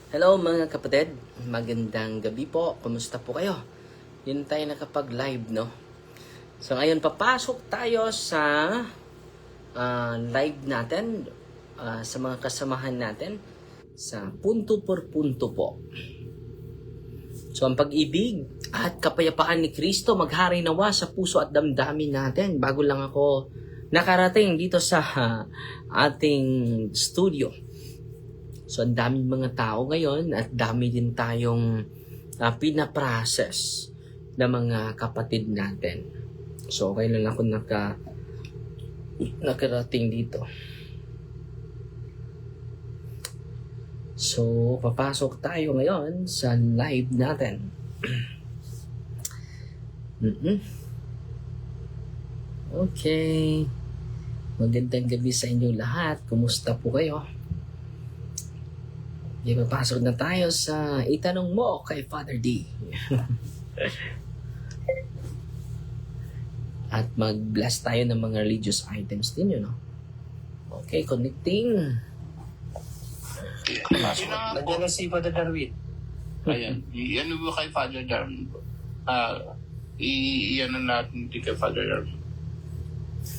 Hello mga kapatid, magandang gabi po. Kumusta po kayo? Yun tayo nakapag-live, no? So ngayon papasok tayo sa live natin, sa mga kasamahan natin sa punto por punto po. So ang pag-ibig at kapayapaan ni Kristo maghari nawa sa puso at damdamin natin. Bago lang ako nakarating dito sa ating studio. So, ang daming mga tao ngayon at dami din tayong pinaprocess na mga kapatid natin. So, okay lang ako nakarating dito. So, papasok tayo ngayon sa live natin. Okay. Magandang gabi sa inyo lahat. Kumusta po kayo? Papasok na tayo sa itanong mo kay Father D. At mag-bless tayo ng mga religious items din yun, no? Okay, connecting. Nandiyan na si Father Darwin. Ayan. I-ano mo kay Father Darwin? I-ano natin din kay Father Darwin.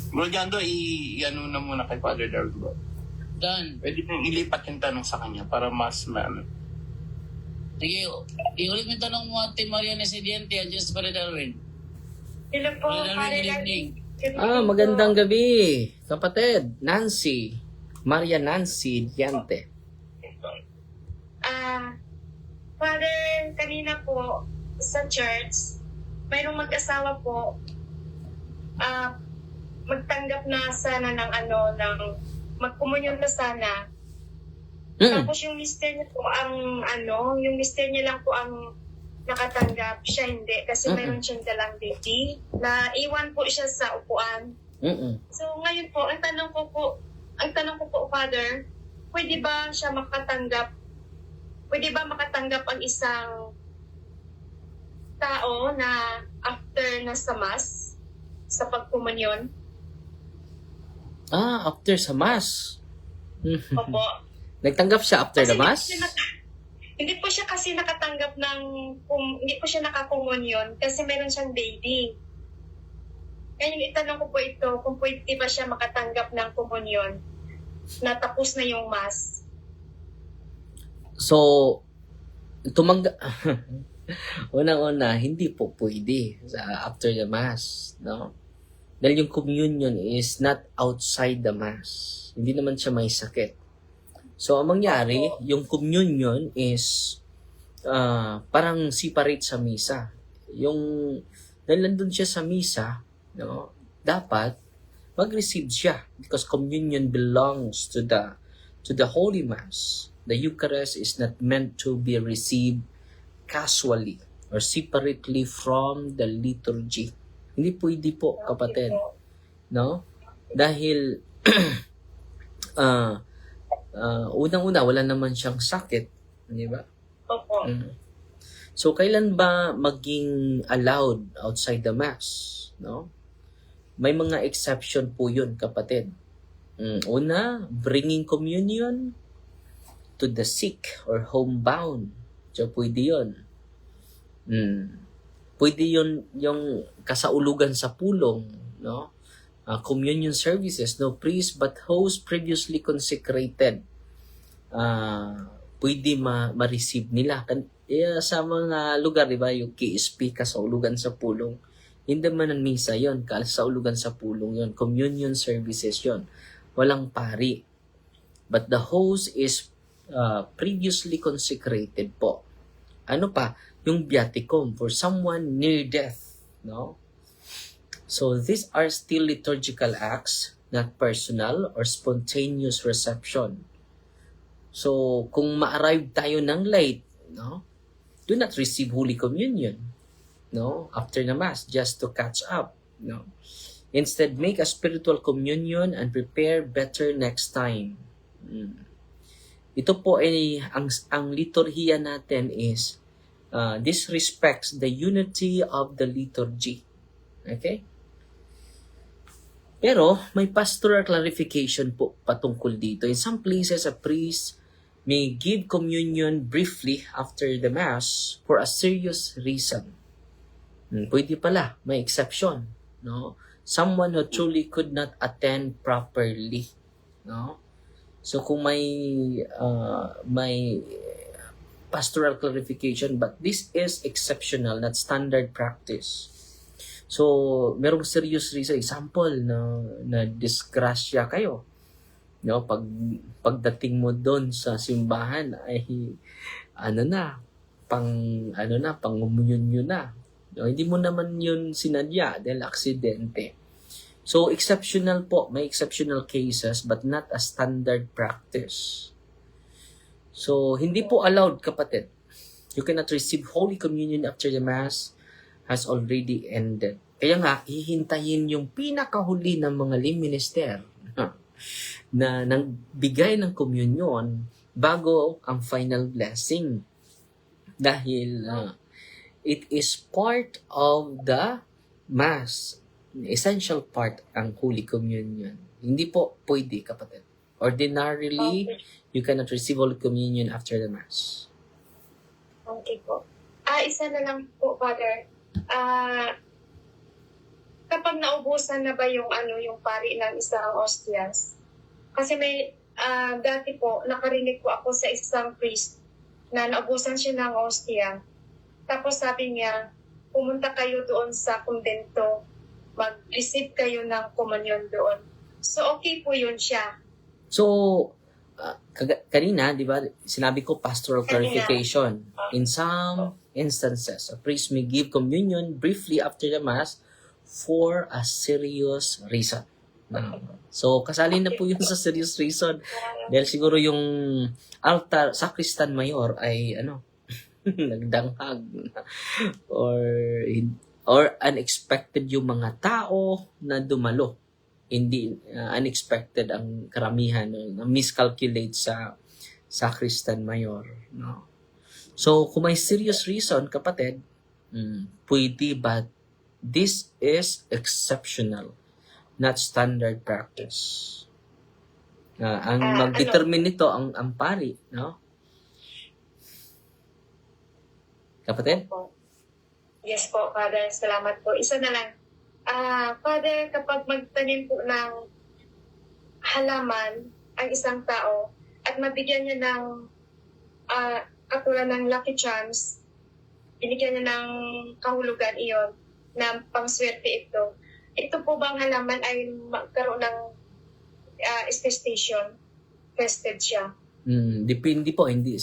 Brigando, i-ano na muna kay Father Darwin bro. Dan. Pwede mong ilipat yung tanong sa kanya para mas maano. Sige, iulit mo yung tanong mo Ate Maria Nesidente at Diyos Father Darwin. Hello po, Father Darwin, good evening. Magandang gabi, kapatid. Nancy. Maria Nancy Diante. Father, kanina po sa church, mayroong mag-asawa po, magtanggap na sana ng magkomunyon na sana. Tapos yung mister niya po yung mister niya lang po ang nakatanggap, siya hindi. Kasi mayroon siyang dalang baby na iwan po siya sa upuan. So ngayon po, ang tanong ko po, Father, pwede ba makatanggap ang isang tao na after na sa Mass, sa pagkumunyon? After sa Mass. Opo. Nagtanggap siya after the Mass? Hindi po siya kasi nakatanggap hindi po siya nakakomunyon kasi meron siyang baby. Kaya yung itanong ko po ito, kung pwede ba siya makatanggap ng komunyon na tapos na yung Mass. So, unang-una, hindi po pwede sa after the Mass, no? Dahil yung communion is not outside the Mass. Hindi naman siya may sakit. So, ang mangyari, yung communion is parang separate sa misa. Dahil nandun siya sa misa, no, dapat mag-receive siya because communion belongs to the Holy Mass. The Eucharist is not meant to be received casually or separately from the liturgy. Hindi pwede po, kapatid. No? Dahil unang-una, wala naman siyang sakit. Di ba? Opo. So, kailan ba maging allowed outside the Mass? No? May mga exception po yun, kapatid. Una, bringing communion to the sick or homebound. So, pwede yun. Pwede yun yung kasaulugan sa pulong, no? Communion services, no priest but host previously consecrated. Pwede ma-receive nila. Sa mga lugar, di ba, yung KSP, kasaulugan sa pulong. Hindi man ang misa yon, kasaulugan sa pulong yon. Communion services yon. Walang pari. But the host is previously consecrated po. Ano pa? Yung viaticum for someone near death, no? So these are still liturgical acts, not personal or spontaneous reception. So kung ma-arrive tayo ng late, no, do not receive Holy Communion, no, after the Mass just to catch up, no. Instead, make a spiritual communion and prepare better next time. Ito po ay ang liturhiya natin is this respects the unity of the liturgy. Okay? Pero may pastoral clarification po patungkol dito. In some places, a priest may give communion briefly after the Mass for a serious reason. Pwede pala, may exception. No? Someone who truly could not attend properly. No? So kung may pastoral clarification, but this is exceptional, not standard practice. So, merong serious reason. Example, na disgrasya kayo. No, pagdating mo doon sa simbahan ay pangumunyon nyo na. No, hindi mo naman yun sinadya dahil aksidente. So, exceptional po. May exceptional cases but not a standard practice. So, hindi po allowed, kapatid. You cannot receive Holy Communion after the Mass has already ended. Kaya nga, hihintayin yung pinakahuli ng mga lay minister na nagbigay ng communion bago ang final blessing. Dahil it is part of the Mass. Essential part ang Holy Communion. Hindi po pwede, kapatid. Ordinarily, you cannot receive Holy Communion after the Mass. Okay po. Isa na lang po, Father. Kapag naubusan na ba yung pari ng isang ostias? Kasi may dati po nakarinig po ako sa isang priest na naubusan siya ng ostia. Tapos sabi niya, pumunta kayo doon sa kumbento, mag-receive kayo ng komunyon doon. So okay po yun siya. So, kanina, di ba, sinabi ko pastoral clarification. In some instances, a priest may give communion briefly after the Mass for a serious reason. So, kasali na po yun sa serious reason. Dahil siguro yung altar, sacristan mayor ay, nagdanghag. Or unexpected yung mga tao na dumalo. Hindi unexpected ang karamihan, na miscalculate sa sacristan mayor. No? So, kung may serious reason, kapatid, pwede, but this is exceptional, not standard practice. Ang mag-determine nito ang pari, no? Kapatid? Yes po, Father. Salamat po. Isa na lang. Father, kapag magtanim po ng halaman ang isang tao at mabigyan niya ng katulad ng lucky chance, binigyan niya ng kahulugan iyon na pangswerte ito. Ito po bang halaman ay magkaroon ng infestation? Tested siya? Depende po, hindi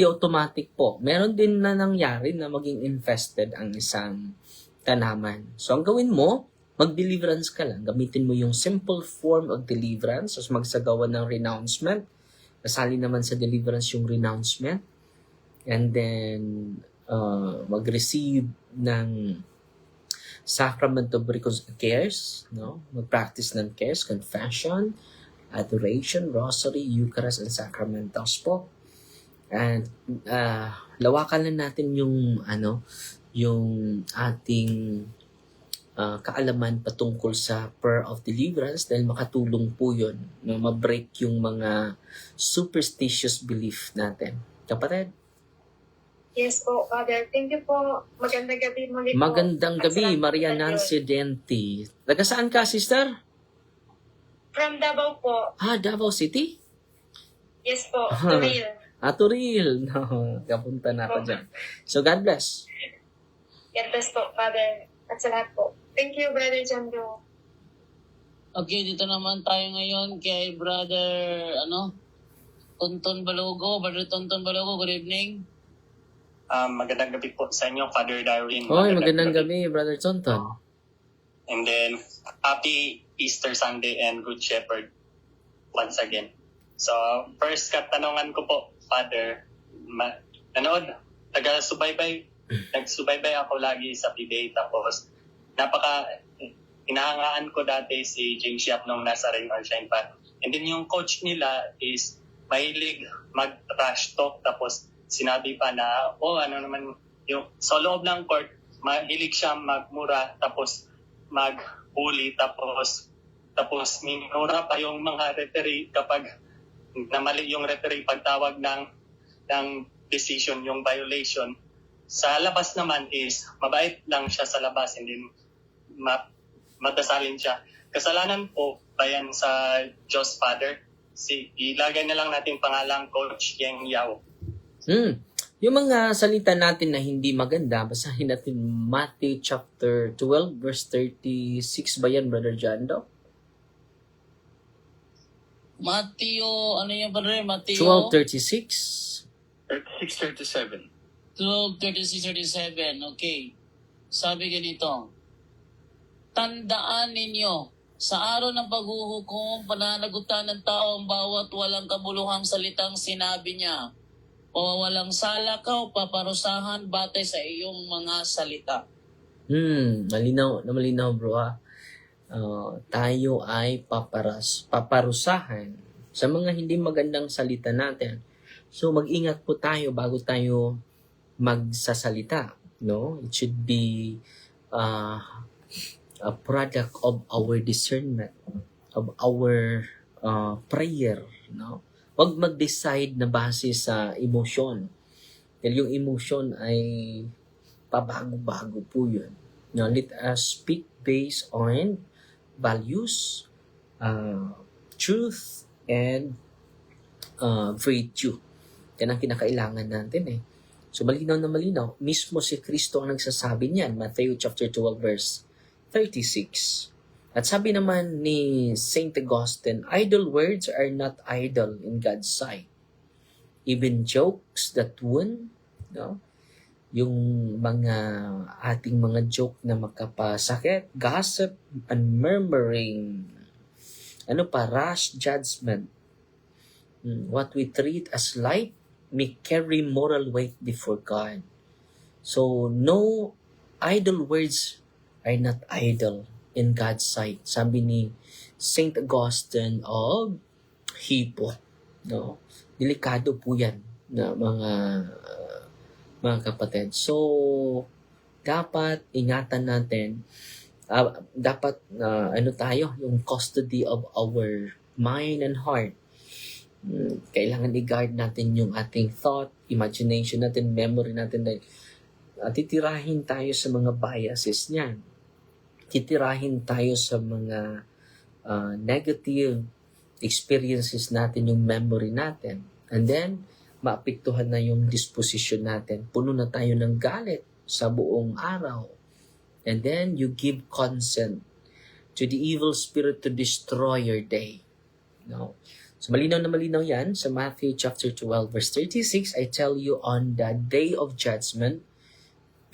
automatic po. Meron din na nangyari na maging infested ang isang tanaman. So, ang gawin mo, mag-deliverance ka lang. Gamitin mo yung simple form of deliverance. So, magsagawa ng renouncement. Kasali naman sa deliverance yung renouncement. And then, mag-receive ng sacrament of cares. No? Mag-practice ng cares, confession, adoration, rosary, Eucharist, and sacramentals po. And, lawakan lang natin yung ating kaalaman patungkol sa prayer of deliverance dahil makatulong po yun na ma-break yung mga superstitious belief natin. Kapatid? Yes po, Father. Thank you po. Magandang gabi muli po. Magandang gabi, Maria Nancy Denti. Taga saan ka, sister? From Davao po. Davao City? Yes po, Turil. Turil. No, kapunta na ako dyan. So, God bless. God bless po, Father. At sa lahat po. Thank you, Brother Jando. Okay, dito naman tayo ngayon kay Brother, Tonton Balogo. Brother Tonton Balogo, good evening. Magandang gabi po sa inyo, Father Darwin. Magandang gabi, Brother Tonton. And then, happy Easter Sunday and Good Shepherd once again. So, first katanungan ko po, Father, nagsubaybay ako lagi sa PBA, tapos hinahangaan ko dati si James Yap nung nasa Rain or Shine pa. And then yung coach nila is mahilig mag-trash talk, tapos sinabi pa na, yung sa loob ng court, mahilig siya magmura, tapos mag-bully, tapos minura pa yung mga referee kapag na mali yung referee pagtawag ng decision, yung violation. Sa labas naman is mabait lang siya sa labas, hindi madasalin siya. Kasalanan po ba yan sa Diyos Father? Ilagay na lang natin pangalang Coach Yeng Yao. Yung mga salita natin na hindi maganda, basahin natin Matthew chapter 12 verse 36 ba yan, Brother Jando? Matthew, ano yung brother? Matthew 12:36. 36-37. 12:36-37. Okay. Sabi ganito, tandaan ninyo, sa araw ng paghuhukom, pananagutan ng tao ang bawat walang kabuluhang salitang sinabi niya. O walang sala ka o paparusahan batay sa iyong mga salita. Malinaw bro ha. Tayo ay paparusahan sa mga hindi magandang salita natin. So mag-ingat po tayo bago tayo magsasalita, no? It should be a product of our discernment, of our prayer, no? Huwag mag-decide na base sa emosyon. Dahil yung emosyon ay pabago-bago po yun. Now, let us speak based on values, truth, and virtue. Yan ang kinakailangan natin eh. So, malinaw na malinaw. Mismo si Kristo ang nagsasabi niyan. Matthew chapter 12 verse 36. At sabi naman ni Saint Augustine, idle words are not idle in God's sight. Even jokes that wound, no? Yung mga ating mga joke na makapasakit, gossip and murmuring, rash judgment. What we treat as light may carry moral weight before God. So, no, idle words are not idle in God's sight. Sabi ni Saint Augustine of Hippo. No? Delikado po yan na mga kapatid. So, dapat ingatan natin, yung custody of our mind and heart. Kailangan i-guard natin yung ating thought, imagination natin, memory natin. Titirahin tayo sa mga biases niyan. Titirahin tayo sa mga negative experiences natin, yung memory natin. And then, maapektuhan na yung disposition natin. Puno na tayo ng galit sa buong araw. And then, you give consent to the evil spirit to destroy your day. No? So, malinaw na malinaw yan sa Matthew chapter 12 verse 36. I tell you, on the day of judgment,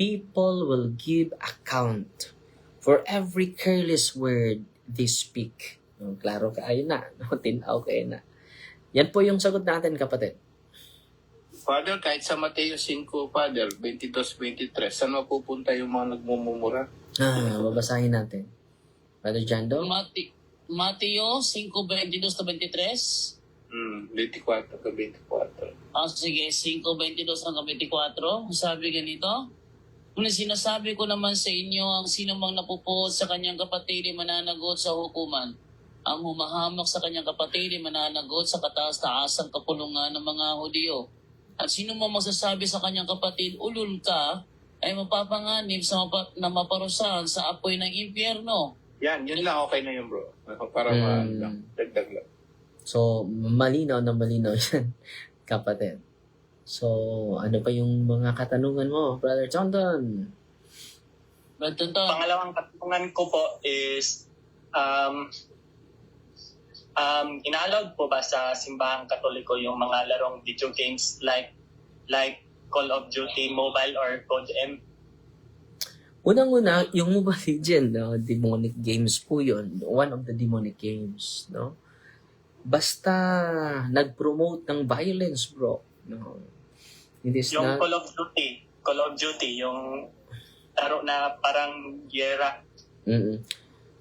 people will give account for every careless word they speak. Klaro kayo na. Tinaw kayo na. Yan po yung sagot natin, kapatid. Father, kahit sa Mateo 5, Father, 22-23, saan mapupunta yung mga nagmumumura? Babasahin natin. Father Jando? Mateo 5:22-23. 24 ka 24. Sige, 5:22-24. Sabi ganito, ngunit sinasabi ko naman sa inyo, ang sinumang napupuot sa kanyang kapatid ay mananagot sa hukuman. Ang humahamak sa kanyang kapatid ay mananagot sa kataas-taasang kapulungan ng mga Hudyo. At sino man magsasabi sa kanyang kapatid, ulul ka, ay mapapanganib na maparusahan sa apoy ng impyerno. Yun lang, okay na yun, bro. Para dagdag lang. So, malinaw na malinaw yan, kapatid. So, ano pa yung mga katanungan mo, Brother Tonton? Pangalawang katanungan ko po is, inaalog po ba sa simbahang katoliko yung mga larong video games like Call of Duty Mobile or Code M? Unang-una, yung Mobile Legend, no? Demonic games po yun. One of the demonic games, no? Basta nag-promote ng violence, bro. No? It is yung not... Call of Duty, yung laro na parang giyera.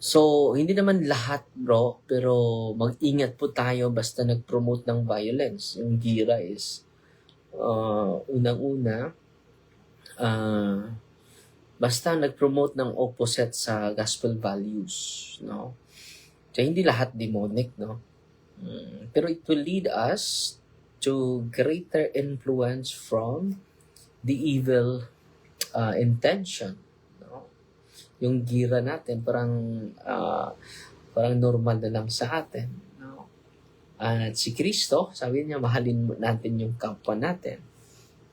So, hindi naman lahat, bro, pero mag-ingat po tayo basta nag-promote ng violence. Yung gira is, unang-una, basta nag-promote ng opposite sa gospel values, no? So, hindi lahat demonic, no? Pero it will lead us to greater influence from the evil intention. No? Yung gira natin, parang normal na lang sa atin. No? At si Kristo, sabi niya, mahalin natin yung kapwa natin.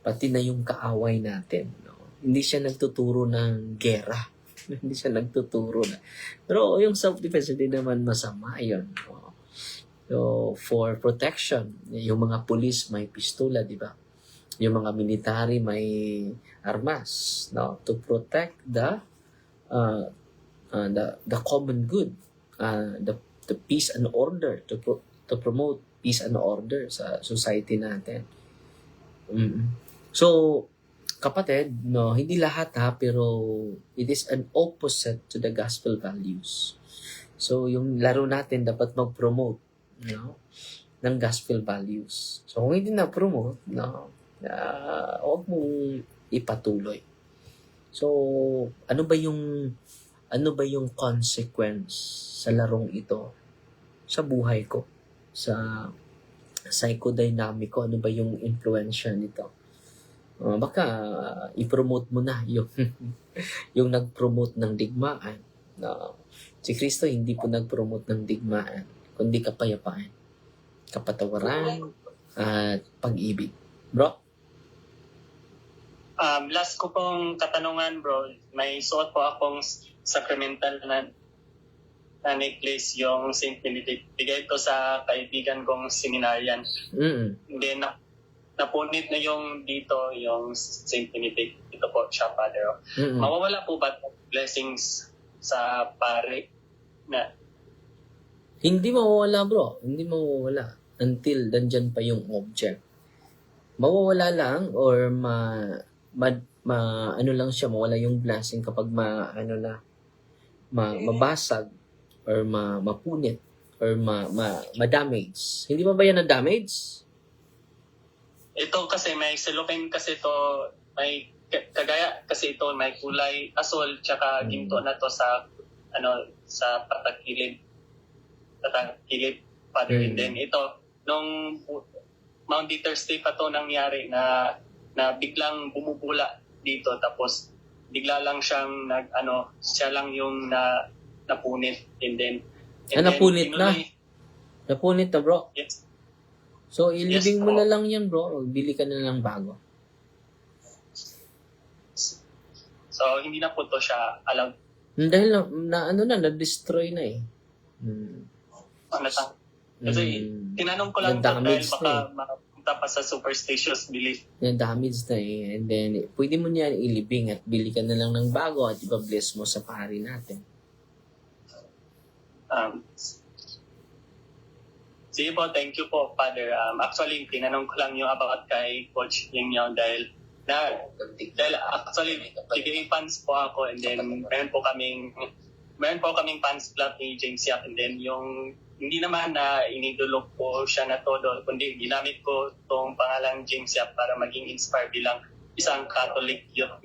Pati na yung kaaway natin. No? Hindi siya nagtuturo ng gera. Hindi siya nagtuturo na. Pero yung self-defense, hindi naman masama yun. No? So, for protection, yung mga police may pistola, di ba? Yung mga military may armas, no? To protect the common good, the peace and order, to promote peace and order sa society natin. So, kapatid, no, hindi lahat pero it is an opposite to the gospel values. So, yung laro natin dapat mag-promote, no, ng gospel values. So, kung hindi na-promote, no, huwag mong ipatuloy. So, ano ba yung consequence sa larong ito sa buhay ko, sa psychodynamic ko? Ano ba yung influensya nito? Baka i-promote mo na yung yung nag-promote ng digmaan. Si Kristo hindi po nag-promote ng digmaan, kundi kapayapaan, kapatawaran, at pag-ibig. Bro? Last ko pong katanungan, bro. May suot po akong sacramental na necklace, yung Saint Benedict. Bigay ko sa kaibigan kong seminaryan. Then, napunit na yung dito, yung Saint Benedict. Ito po siya, Father. Mawawala po ba blessings sa pare na? Hindi mawawala, bro. Hindi mawawala. Until nandyan pa yung object. Mawawala lang or ano lang siya, mawala yung blessing kapag mabasag or mapunit or ma-damage. Hindi ba yan na-damage? Ito kasi may cellophane kasi ito, may kagaya kasi ito may kulay asol tsaka ginto na to sa sa patakilid, Father. And then ito nung Maundy Thursday pa to nangyari na biglang bumubula dito, tapos bigla lang siyang siya lang yung napunit. And then napunit na? Napunit na, bro? Yes. So, ilibing Yes, mo bro. na lang yan, bro. Bili ka na lang bago. So hindi na po to siya allowed. Dahil na-destroy na eh. Kasi tinanong ko lang to dahil Na-damage baka mapunta pa sa superstitious belief. Na-damage na eh. And then, pwede mo niyan ilibing at bili ka na lang ng bago at ipa-bless mo sa pari natin. Sige po, thank you po, Father. Actually, tinanong ko lang yung about kay Coach Ying Yao dahil actually, PBA fans po ako, and then meron po kaming fans club ni James Yap, and then yung hindi naman na inidolo ko siya na todo, kundi ginamit ko tong pangalang James Yap para maging inspired bilang isang Catholic youth.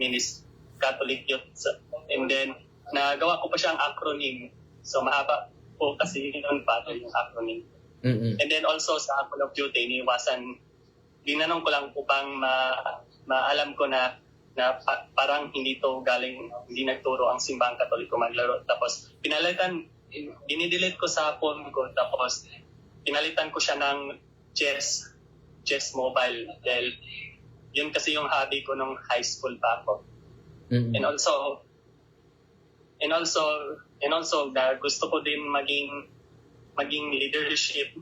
And then, nagawa ko pa siyang acronym. So, mahaba po kasi yun, Father, yung acronym. And then also sa Call of Duty, dinanong ko lang upang maalam ko na parang hindi nagturo ang simbang Katoliko maglaro. Tapos dinidelete ko sa phone ko, tapos pinalitan ko siya ng chess mobile dahil yun kasi yung hobby ko nung high school pa ako. And also gusto ko din maging leadership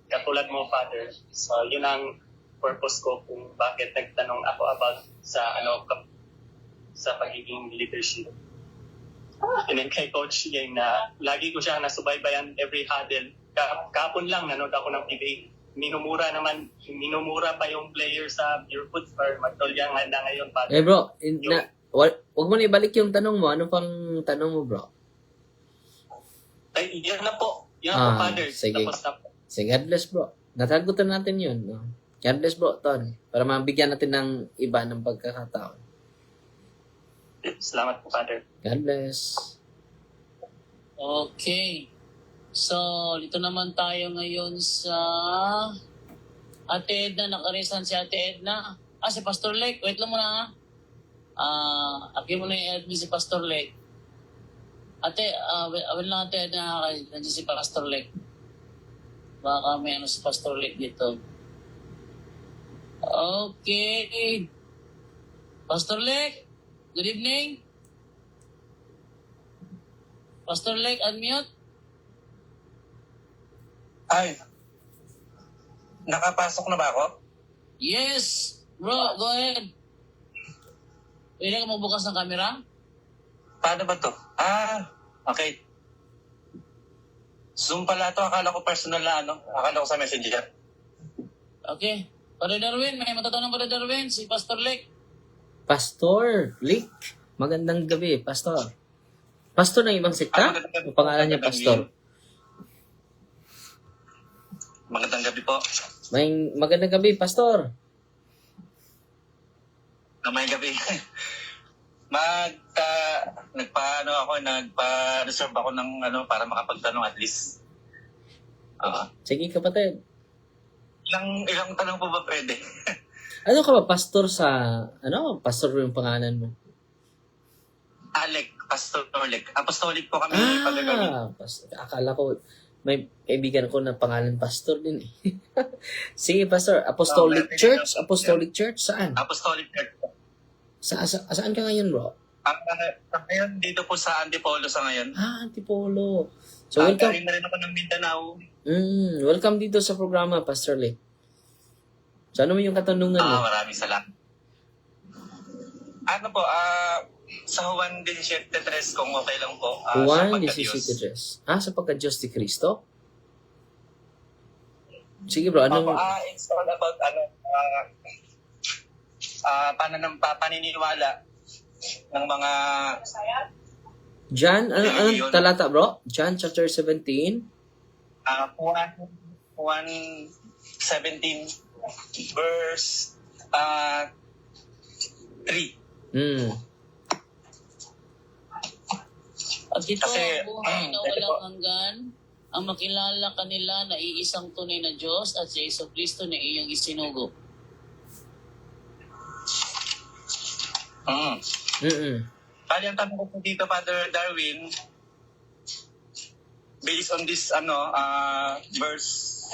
katulad mo, Father. So yun ang purpose ko kung bakit nagtanong ako about sa pagiging leadership. And then kay Coach Yang na lagi ko siya nasubaybayan every huddle. Kapon lang nanood ako ng PBA. Minumura pa yung player sa Pure Foods or Magnolia nga na ngayon, Father. Eh bro, wag mo na ibalik yung tanong mo. Ano pang tanong mo, bro? Ay, yan na po. Yan po, Father. Sige. Tapos na po. Sige, God bless, bro. Natagutan natin yun. No? God bless, bro, Ton. Para mabigyan natin ng iba ng pagkakataon. Salamat po, Father. God bless. Okay. So, dito naman tayo ngayon sa Ate Edna. Nakarisan si Ate Edna. Si Pastor Lake. Wait lang muna aki mo na yung admin si Pastor Lake. Ate, wait lang Ate Edna. Nandiyan si Pastor Lake. Baka may si Pastor Lake dito. Okay. Pastor Lake, good evening. Pastor Lake, unmute. Ay, nakapasok na ba ako? Yes, bro, go ahead. Pwede ka magbukas ng camera? Paano ba to? Okay. Zoom pala to. Akala ko personal na Akala ko sa messenger. Okay. Padre Darwin, may matatanong Padre Darwin, si Pastor Lake. Pastor Lick, magandang gabi, Pastor. Pastor ng ibang sekta? Ang pangalan niya, Pastor. Magandang gabi po. Magandang gabi, Pastor. May gabi. Nagpa-reserve ako ng para makapagtanong at least. Sige, kapatid. Ilang tanong po ba pwede? Ano ka ba, pastor sa, pastor yung pangalan mo? Alec, Pastor Alec. Apostolic po kami pagkagaling. Akala ko, may kaibigan ko na pangalan pastor din eh. Sige, Pastor. Apostolic Church? Apostolic Church? Saan? Apostolic Church. Saan ka ngayon, bro? Ngayon, dito po sa Antipolo sa ngayon. Antipolo. So, welcome. Galing na rin ako ng Mindanao. Welcome dito sa programa, Pastor Lake. So, ano mo yung katanungan mo? Maraming salamat. Sa Juan 17:3 kung okay lang po. Juan sa pagka-Diyos. 17:3. Sa pagka-Diyos ni Cristo? Sige bro, anong... It's all about paniniwala ng mga John, anong talata bro? John chapter 17? Juan 17 verse 3. At ito Kasi, ang buhay na walang hanggan, ang makilala kanila na iisang tunay na Diyos at si Yesu Cristo na iyong isinugo. Bali, ang tanong ko po dito, Father Darwin, based on this verse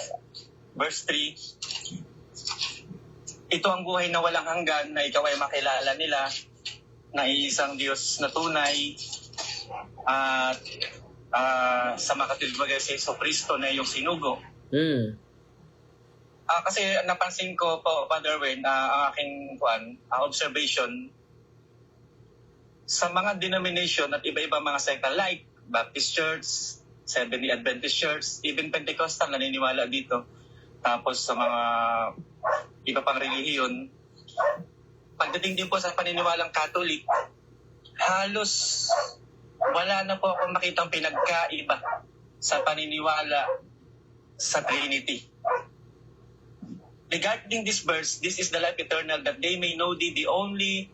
3, ito ang buhay na walang hanggan na ikaw ay makilala nila na iisang Diyos na tunay at sa makatwid bagay si Yesu Cristo na iyong sinugo. Kasi napansin ko po, Father Darwin, ang aking observation sa mga denomination at iba-iba mga sekta like Baptist Church, Seventh-day Adventist Church, even Pentecostal naniniwala dito. Tapos sa mga iba pang relihiyon, pagdating din po sa paniniwalang Catholic, halos wala na po akong makitang pinagkaiba sa paniniwala sa Trinity. Regarding this verse, this is the life eternal, that they may know thee, the only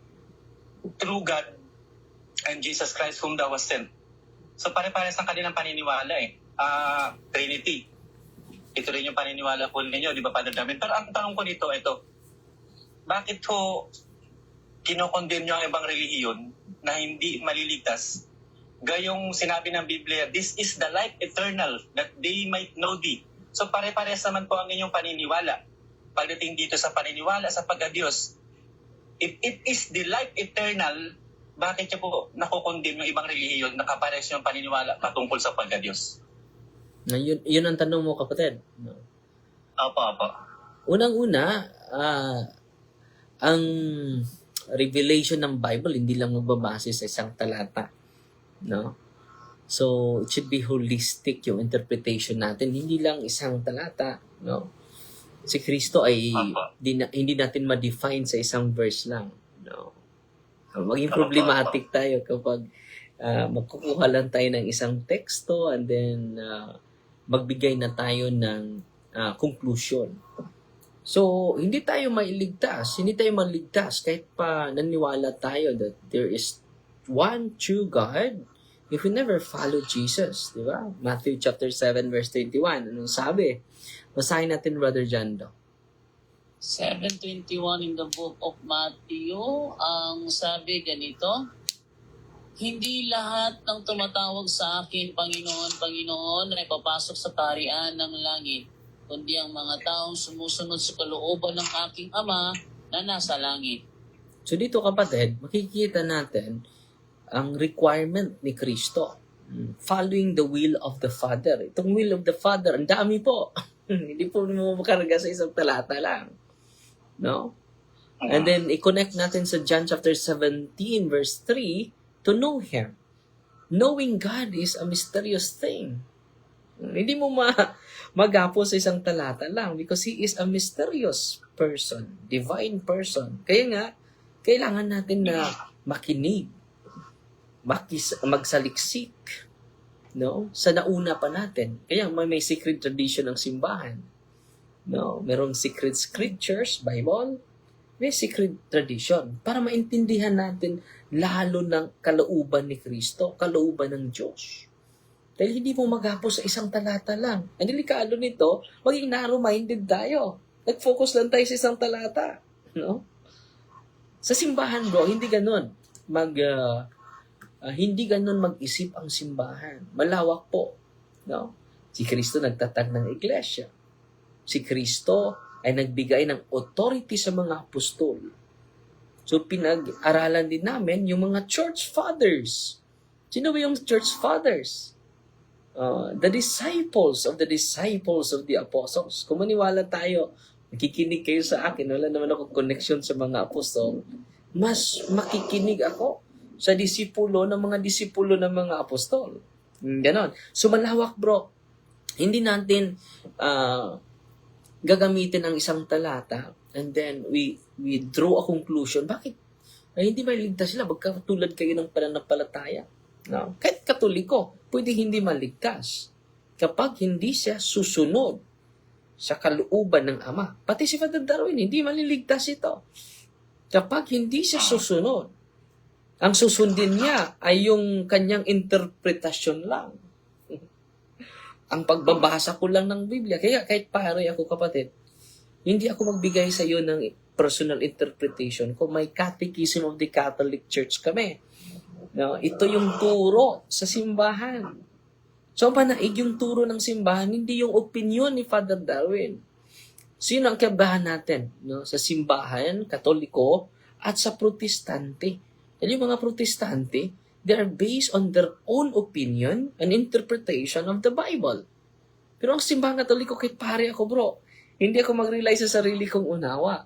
true God, and Jesus Christ whom thou hast sent. So pare-pares ang kanilang paniniwala Trinity. Ito rin yung paniniwala po ninyo, di ba, Father Darwin? Pero ang tanong ko nito, bakit ho kinokondem nyo ang ibang relihiyon na hindi maliligtas? Gayong sinabi ng Biblia, this is the life eternal, that they might know thee. So pare-pares naman po ang inyong paniniwala. Pagdating dito sa paniniwala sa pagka-Diyos, if it is the life eternal, bakit nyo po nakukondem yung ibang relihiyon na kapares yung paniniwala patungkol sa pagka-Diyos? Yun ang tanong mo, kapatid. Opo. Unang-una, ang revelation ng Bible hindi lang magbabase sa isang talata. No? So, it should be holistic yung interpretation natin. Hindi lang isang talata. No? Si Kristo ay hindi natin ma-define sa isang verse lang. No? Maging problematic tayo kapag magkukuha lang tayo ng isang teksto and then magbigay na tayo ng conclusion. So, hindi tayo mailigtas. Hindi tayo maligtas kahit pa naniwala tayo that there is one true God if we never follow Jesus, di ba? Matthew chapter 7 verse 21, anong sabi? Basahin natin, Brother Jando. 7:21 in the book of Matthew, ang sabi ganito, hindi lahat ng tumatawag sa akin, Panginoon, Panginoon, ay papasok sa kaharian ng langit, kundi ang mga taong sumusunod sa kalooban ng aking Ama na nasa langit. So dito kapatid, makikita natin ang requirement ni Kristo. Following the will of the Father. Itong will of the Father, ang dami po. Hindi po mo makarga sa isang talata lang. No? And then, i-connect natin sa John chapter 17, verse 3, to know Him. Knowing God is a mysterious thing. Hindi mo magapo sa isang talata lang because He is a mysterious person, divine person. Kaya nga, kailangan natin na makinig, magsaliksik, no? Sa nauna pa natin. Kaya may secret tradition ng simbahan. No, merong secret scriptures, Bible, may secret tradition para maintindihan natin lalo ng kalooban ni Kristo, kalooban ng Diyos. Dahil hindi mo magapo sa isang talata lang. Ang delikado nito, maging narrow-minded tayo. Nag-focus lang tayo sa isang talata. No? Sa simbahan, bro, hindi ganun. Hindi ganun mag-isip ang simbahan. Malawak po. No? Si Kristo nagtatag ng iglesia. Si Kristo ay nagbigay ng authority sa mga apostol. So, pinag-aralan din namin yung mga church fathers. Sino ba yung church fathers? The disciples of the apostles. Kung maniwala tayo, makikinig kayo sa akin, wala naman ako connection sa mga apostol, mas makikinig ako sa disipulo ng mga apostol. Ganon. So, malawak, bro. Hindi natin gagamitin ang isang talata and then we draw a conclusion. Bakit? Ay, hindi maligtas sila. Magkatulad kayo ng pananampalataya. No? Kahit Katoliko, pwede hindi maligtas kapag hindi siya susunod sa kalooban ng Ama. Pati si Father Darwin, hindi maliligtas ito. Kapag hindi siya susunod, ang susundin niya ay yung kanyang interpretasyon lang. Ang pagbabasa ko lang ng Biblia. Kaya kahit pare ako, kapatid, hindi ako magbigay sa iyo ng personal interpretation ko. May Catechism of the Catholic Church kami. No, ito yung turo sa simbahan. So, panaig yung turo ng simbahan, hindi yung opinion ni Father Darwin. Sino ang kabahan natin? No? Sa simbahan, Katoliko, at sa Protestante. Dahil yung mga Protestante, they are based on their own opinion and interpretation of the Bible. Pero ang simbahan Katoliko, kahit pare ako, bro, hindi ako mag-rely sa sarili kong unawa.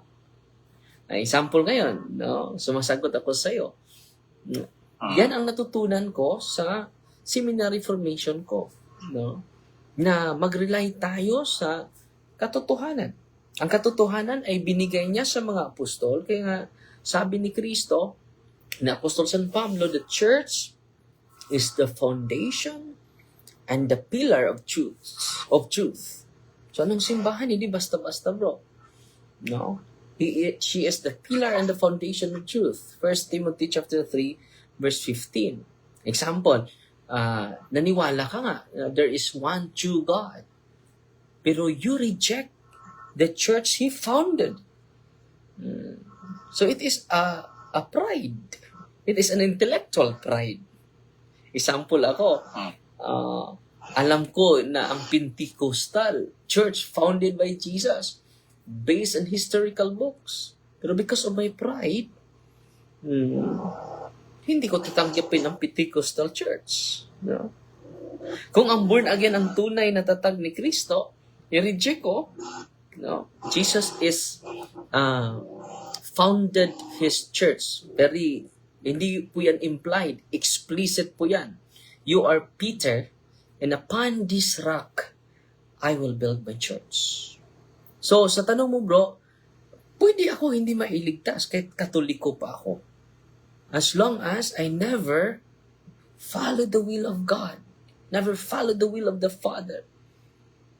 Ay, example ngayon, no? Sumasagot ako sa iyo. Yan ang natutunan ko sa seminary formation ko, no? Na mag-rely tayo sa katotohanan. Ang katotohanan ay binigay niya sa mga apostol, kaya nga sabi ni Kristo, na Apostol San Pablo, the church is the foundation and the pillar of truth. So, anong simbahan? Hindi basta-basta, bro. No? She is the pillar and the foundation of truth. 1 Timothy chapter 3, verse 15. Example, naniwala ka nga, there is one true God. Pero you reject the church He founded. So, it is a pride. It is an intellectual pride. Example ako, alam ko na ang Pentecostal church founded by Jesus based on historical books. Pero because of my pride, hindi ko tatanggapin ang Pentecostal church. No? Kung ang born again ang tunay na tatag ni Kristo, i-reject ko, no? Jesus is founded His church. Hindi po yan implied. Explicit po yan. You are Peter, and upon this rock, I will build my church. So, sa tanong mo, bro, pwede ako hindi mailigtas kahit Katoliko pa ako. As long as I never follow the will of God. Never follow the will of the Father.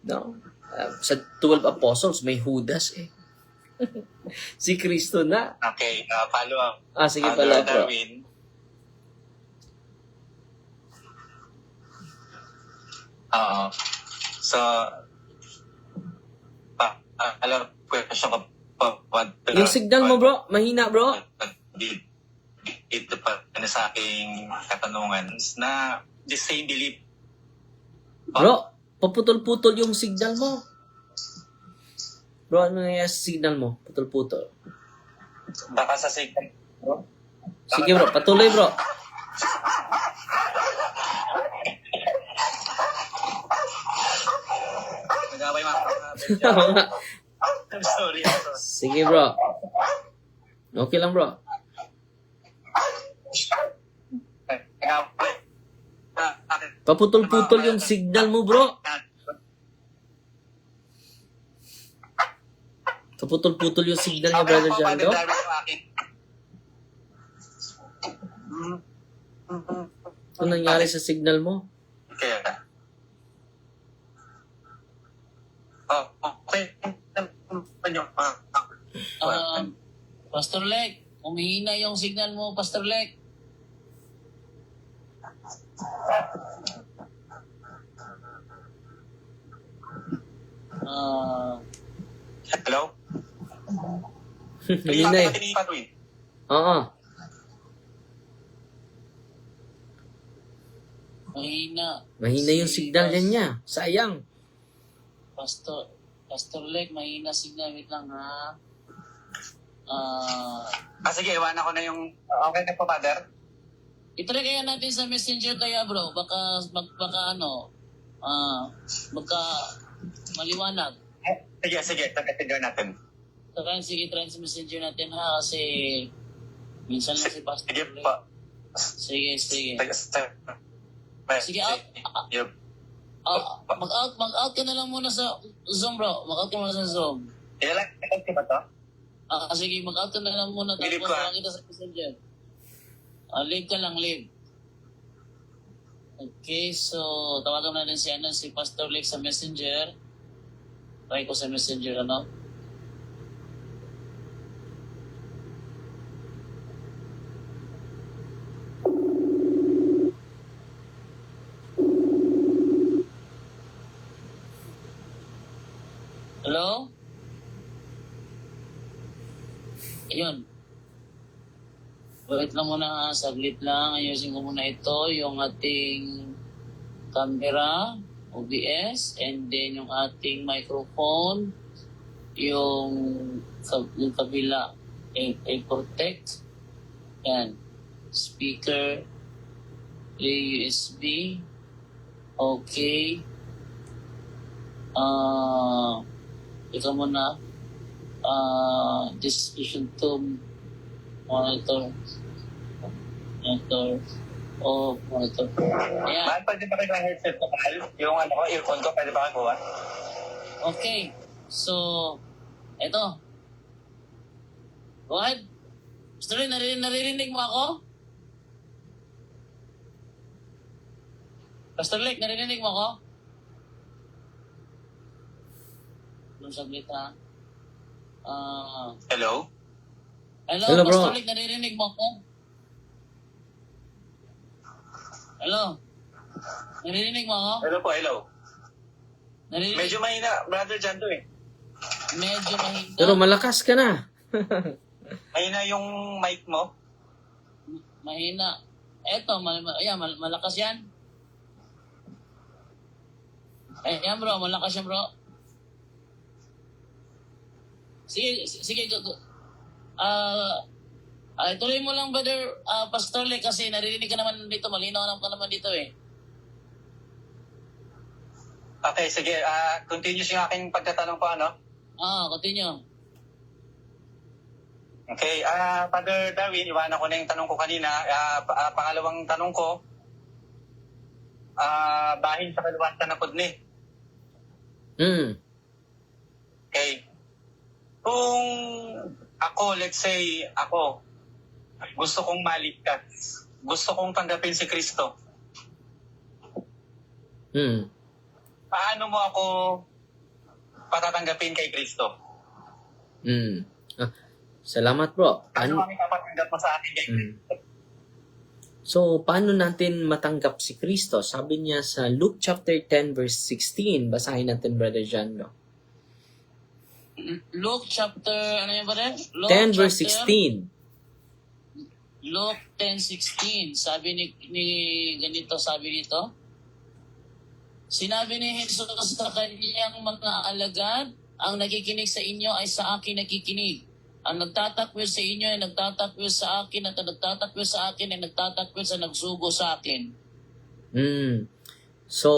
No? Sa 12 apostles, may Judas eh. Si Kristo na. Okay, follow up. Sige Father pala, bro. Darwin, Oo. So, alam ko siya Yung signal mo, bro, mahina, bro. Ito pa na sa aking katanungan na the same belief. Bro, paputol-putol yung signal mo. Bro, ano nangyayari sa signal mo? Putol-putol. Baka sa signal. Sige, bro, patuloy, bro. Nag-away mga I'm sorry. Sige, bro. Okay lang, bro. Paputol-putol yung signal mo, bro. Paputol-putol yung signal niya, Brother Jando. Ano nangyari sa signal mo? Okay. Okay. Pastor Lek, umihina yung signal mo, Pastor Lek. Hello? Mahina eh. Oo. Mahina yung signal niya. Sayang. Pastor Lek, mahina signal. Wait lang ha. Sige, iwanan ko na yung... Okay na po, Father? Itry kaya natin sa messenger kaya bro. Baka maliwanag. Sige. Tagatigar natin. Sige, try sa messenger natin ha. Kasi minsan lang si Pastor Sige Lek. po. Sige. Sige, out. Yep. Mag-out ka na lang muna sa Zoom, bro. Mag-out ka muna sa Zoom. Ilan ba to? Sige, mag-out ka na lang muna. Leave Tapos ka. kita sa messenger. Leave ka lang, leave. Okay, so tawagan natin si Pastor Lake sa messenger. Try ko sa messenger, ano? Hello? Ayun. Wait lang muna, saglit lang. Ayusin ko muna ito, yung ating camera, OBS, and then yung ating microphone, yung kabila, protect. Yan. Speaker, USB. Okay. Ito muna. Distribution to monitor. Monitor. Ayan. Mahal, pwede ba kayo ng headset ko, Mahal? Yung earphone ko, pwede ba kayo? Okay. So, eto. Go ahead. Story, naririnig mo ako? Pastor Lake, naririnig mo ako? Nung saglit ha. Hello? Hello, bro. Pastor Lake, naririnig mo ako? Hello? Naririnig mo ako? Hello po, hello. Naririnig? Medyo mahina, Brother Jando eh. Medyo mahina. Pero malakas ka na. Mahina yung mic mo. Mahina. Eto, malakas yan. Yan bro, malakas yan bro. Sige. Tuloy mo lang, brother Pastor Lek, kasi naririnig ka naman dito. Malinaw ka naman dito eh. Okay, sige. Continuous yung aking pagtatanong po, ano? Continue. Okay, Father Darwin, iwanan ko na yung tanong ko kanina. Pangalawang tanong ko, bahin sa kaluwasan na pudni. Okay. Kung ako, let's say, gusto kong maligtas, gusto kong tanggapin si Kristo, paano mo ako patatanggapin kay Kristo? Salamat, bro. Ano kami papatanggap mo sa akin kay Kristo? So, paano natin matanggap si Kristo? Sabi niya sa Luke chapter 10 verse 16. Basahin natin, Brother John. No? Luke chapter, ano yun ba rin? 10 verse 16. Luke 10:16. Sabi ni ganito, sabi nito. Sinabi ni Jesus sa kanyang mga alagad, ang nakikinig sa inyo ay sa akin nakikinig. Ang nagtatakwil sa inyo ay nagtatakwil sa akin, at ang nagtatakwil sa akin ay nagtatakwil sa nagsugo sa akin. So,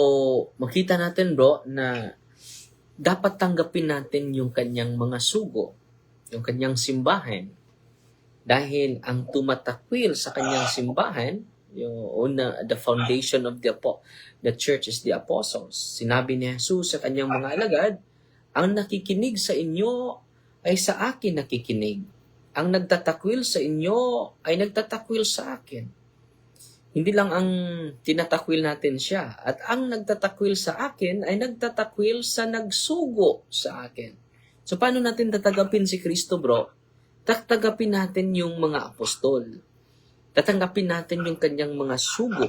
makita natin, bro, na dapat tanggapin natin yung kanyang mga sugo, yung kanyang simbahan. Dahil ang tumatakwil sa kanyang simbahan, yung una, the foundation of the church is the apostles. Sinabi ni Jesus sa kanyang mga alagad, ang nakikinig sa inyo ay sa akin nakikinig. Ang nagtatakwil sa inyo ay nagtatakwil sa akin. Hindi lang ang tinatakwil natin siya. At ang nagtatakwil sa akin ay nagtatakwil sa nagsugo sa akin. So, paano natin tatanggapin si Kristo, bro? Tatanggapin natin yung mga apostol. Tatanggapin natin yung kanyang mga sugo.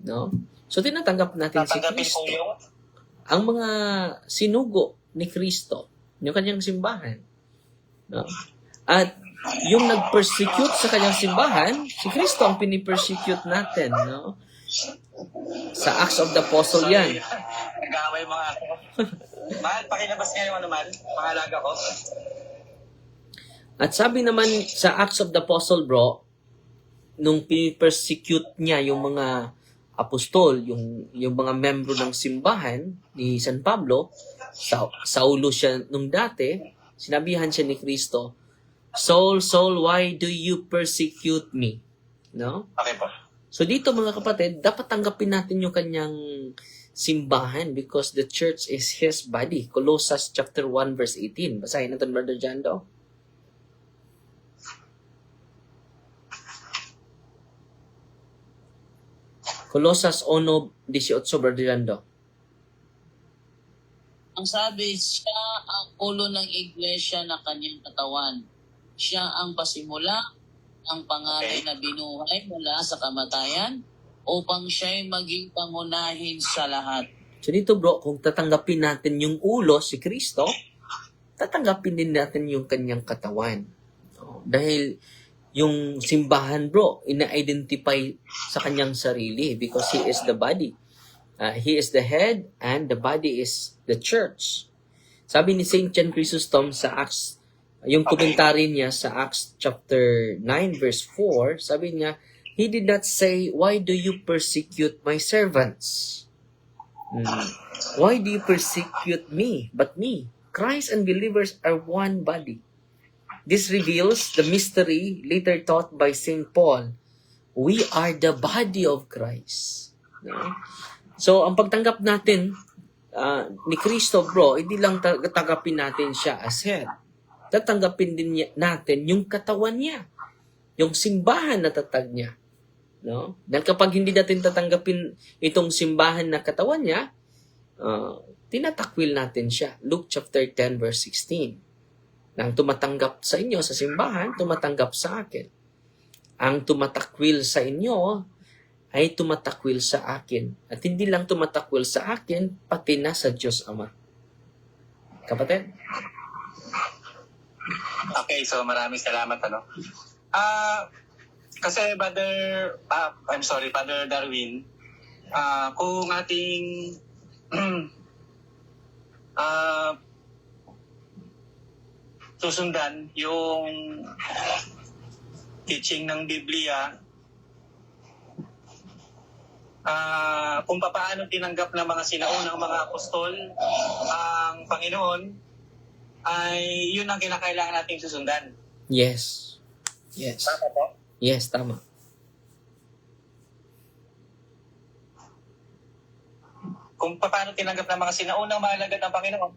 No? So, tinatanggap natin si Tatanggapin Kristo. po yung Ang mga sinugo ni Kristo, yung kanyang simbahan. No? At yung nag-persecute sa kanyang simbahan, si Kristo ang pinipersecute natin. No? Sa Acts of the Apostle yan. nag-aaway mga ako. Mahal, pakilabas nga yung ano, Mahal, mga alaga ko. At sabi naman sa Acts of the Apostle, bro, nung pinipersecute niya yung mga apostol, yung mga membro ng simbahan ni San Pablo, Saulo siya nung dati, sinabihan siya ni Kristo, Saul, Saul, why do you persecute me? No? Okay po. So dito mga kapatid, dapat tanggapin natin yung kanyang simbahan because the church is His body. Colossus chapter 1 verse 18. Basahin natin, Brother Jando. Colossus 1:18, Brother Jando. Ang sabi, siya ang ulo ng iglesia na kanyang katawan. Siya ang pasimula, ang panganay na binuhay mula sa kamatayan, upang siya'y maging pangunahin sa lahat. So dito, bro, kung tatanggapin natin yung ulo, si Kristo, tatanggapin din natin yung kanyang katawan. No? Dahil yung simbahan, bro, ina-identify sa kanyang sarili because He is the body. He is the head and the body is the church. Sabi ni St. John Chrysostom sa Acts, yung komentary niya sa Acts chapter 9 verse 4, sabi niya, He did not say, why do you persecute my servants? Why do you persecute me, but me? Christ and believers are one body. This reveals the mystery later taught by St. Paul. We are the body of Christ. No? So, ang pagtanggap natin ni Kristo, bro, hindi lang tanggapin natin siya as head. Tatanggapin din natin yung katawan niya. Yung simbahan na tatag niya. No? Dahil kapag hindi natin tatanggapin itong simbahan na katawan niya, tinatakwil natin siya. Luke chapter 10 verse 16. Nang tumatanggap sa inyo sa simbahan, tumatanggap sa akin. Ang tumatakwil sa inyo ay tumatakwil sa akin. At hindi lang tumatakwil sa akin, pati na sa Diyos Ama. Kapatid? Okay, so maraming salamat, ano. Kasi Father Darwin, kung ating susundan yung teaching ng Biblia, kung paano tinanggap ng mga sinaunang mga apostol ang Panginoon, ay yun ang kinakailangan nating susundan. Yes. Yes. Tama po? Yes, tama. Kung paano tinanggap ng mga sinaunang mga alagad ng Panginoon,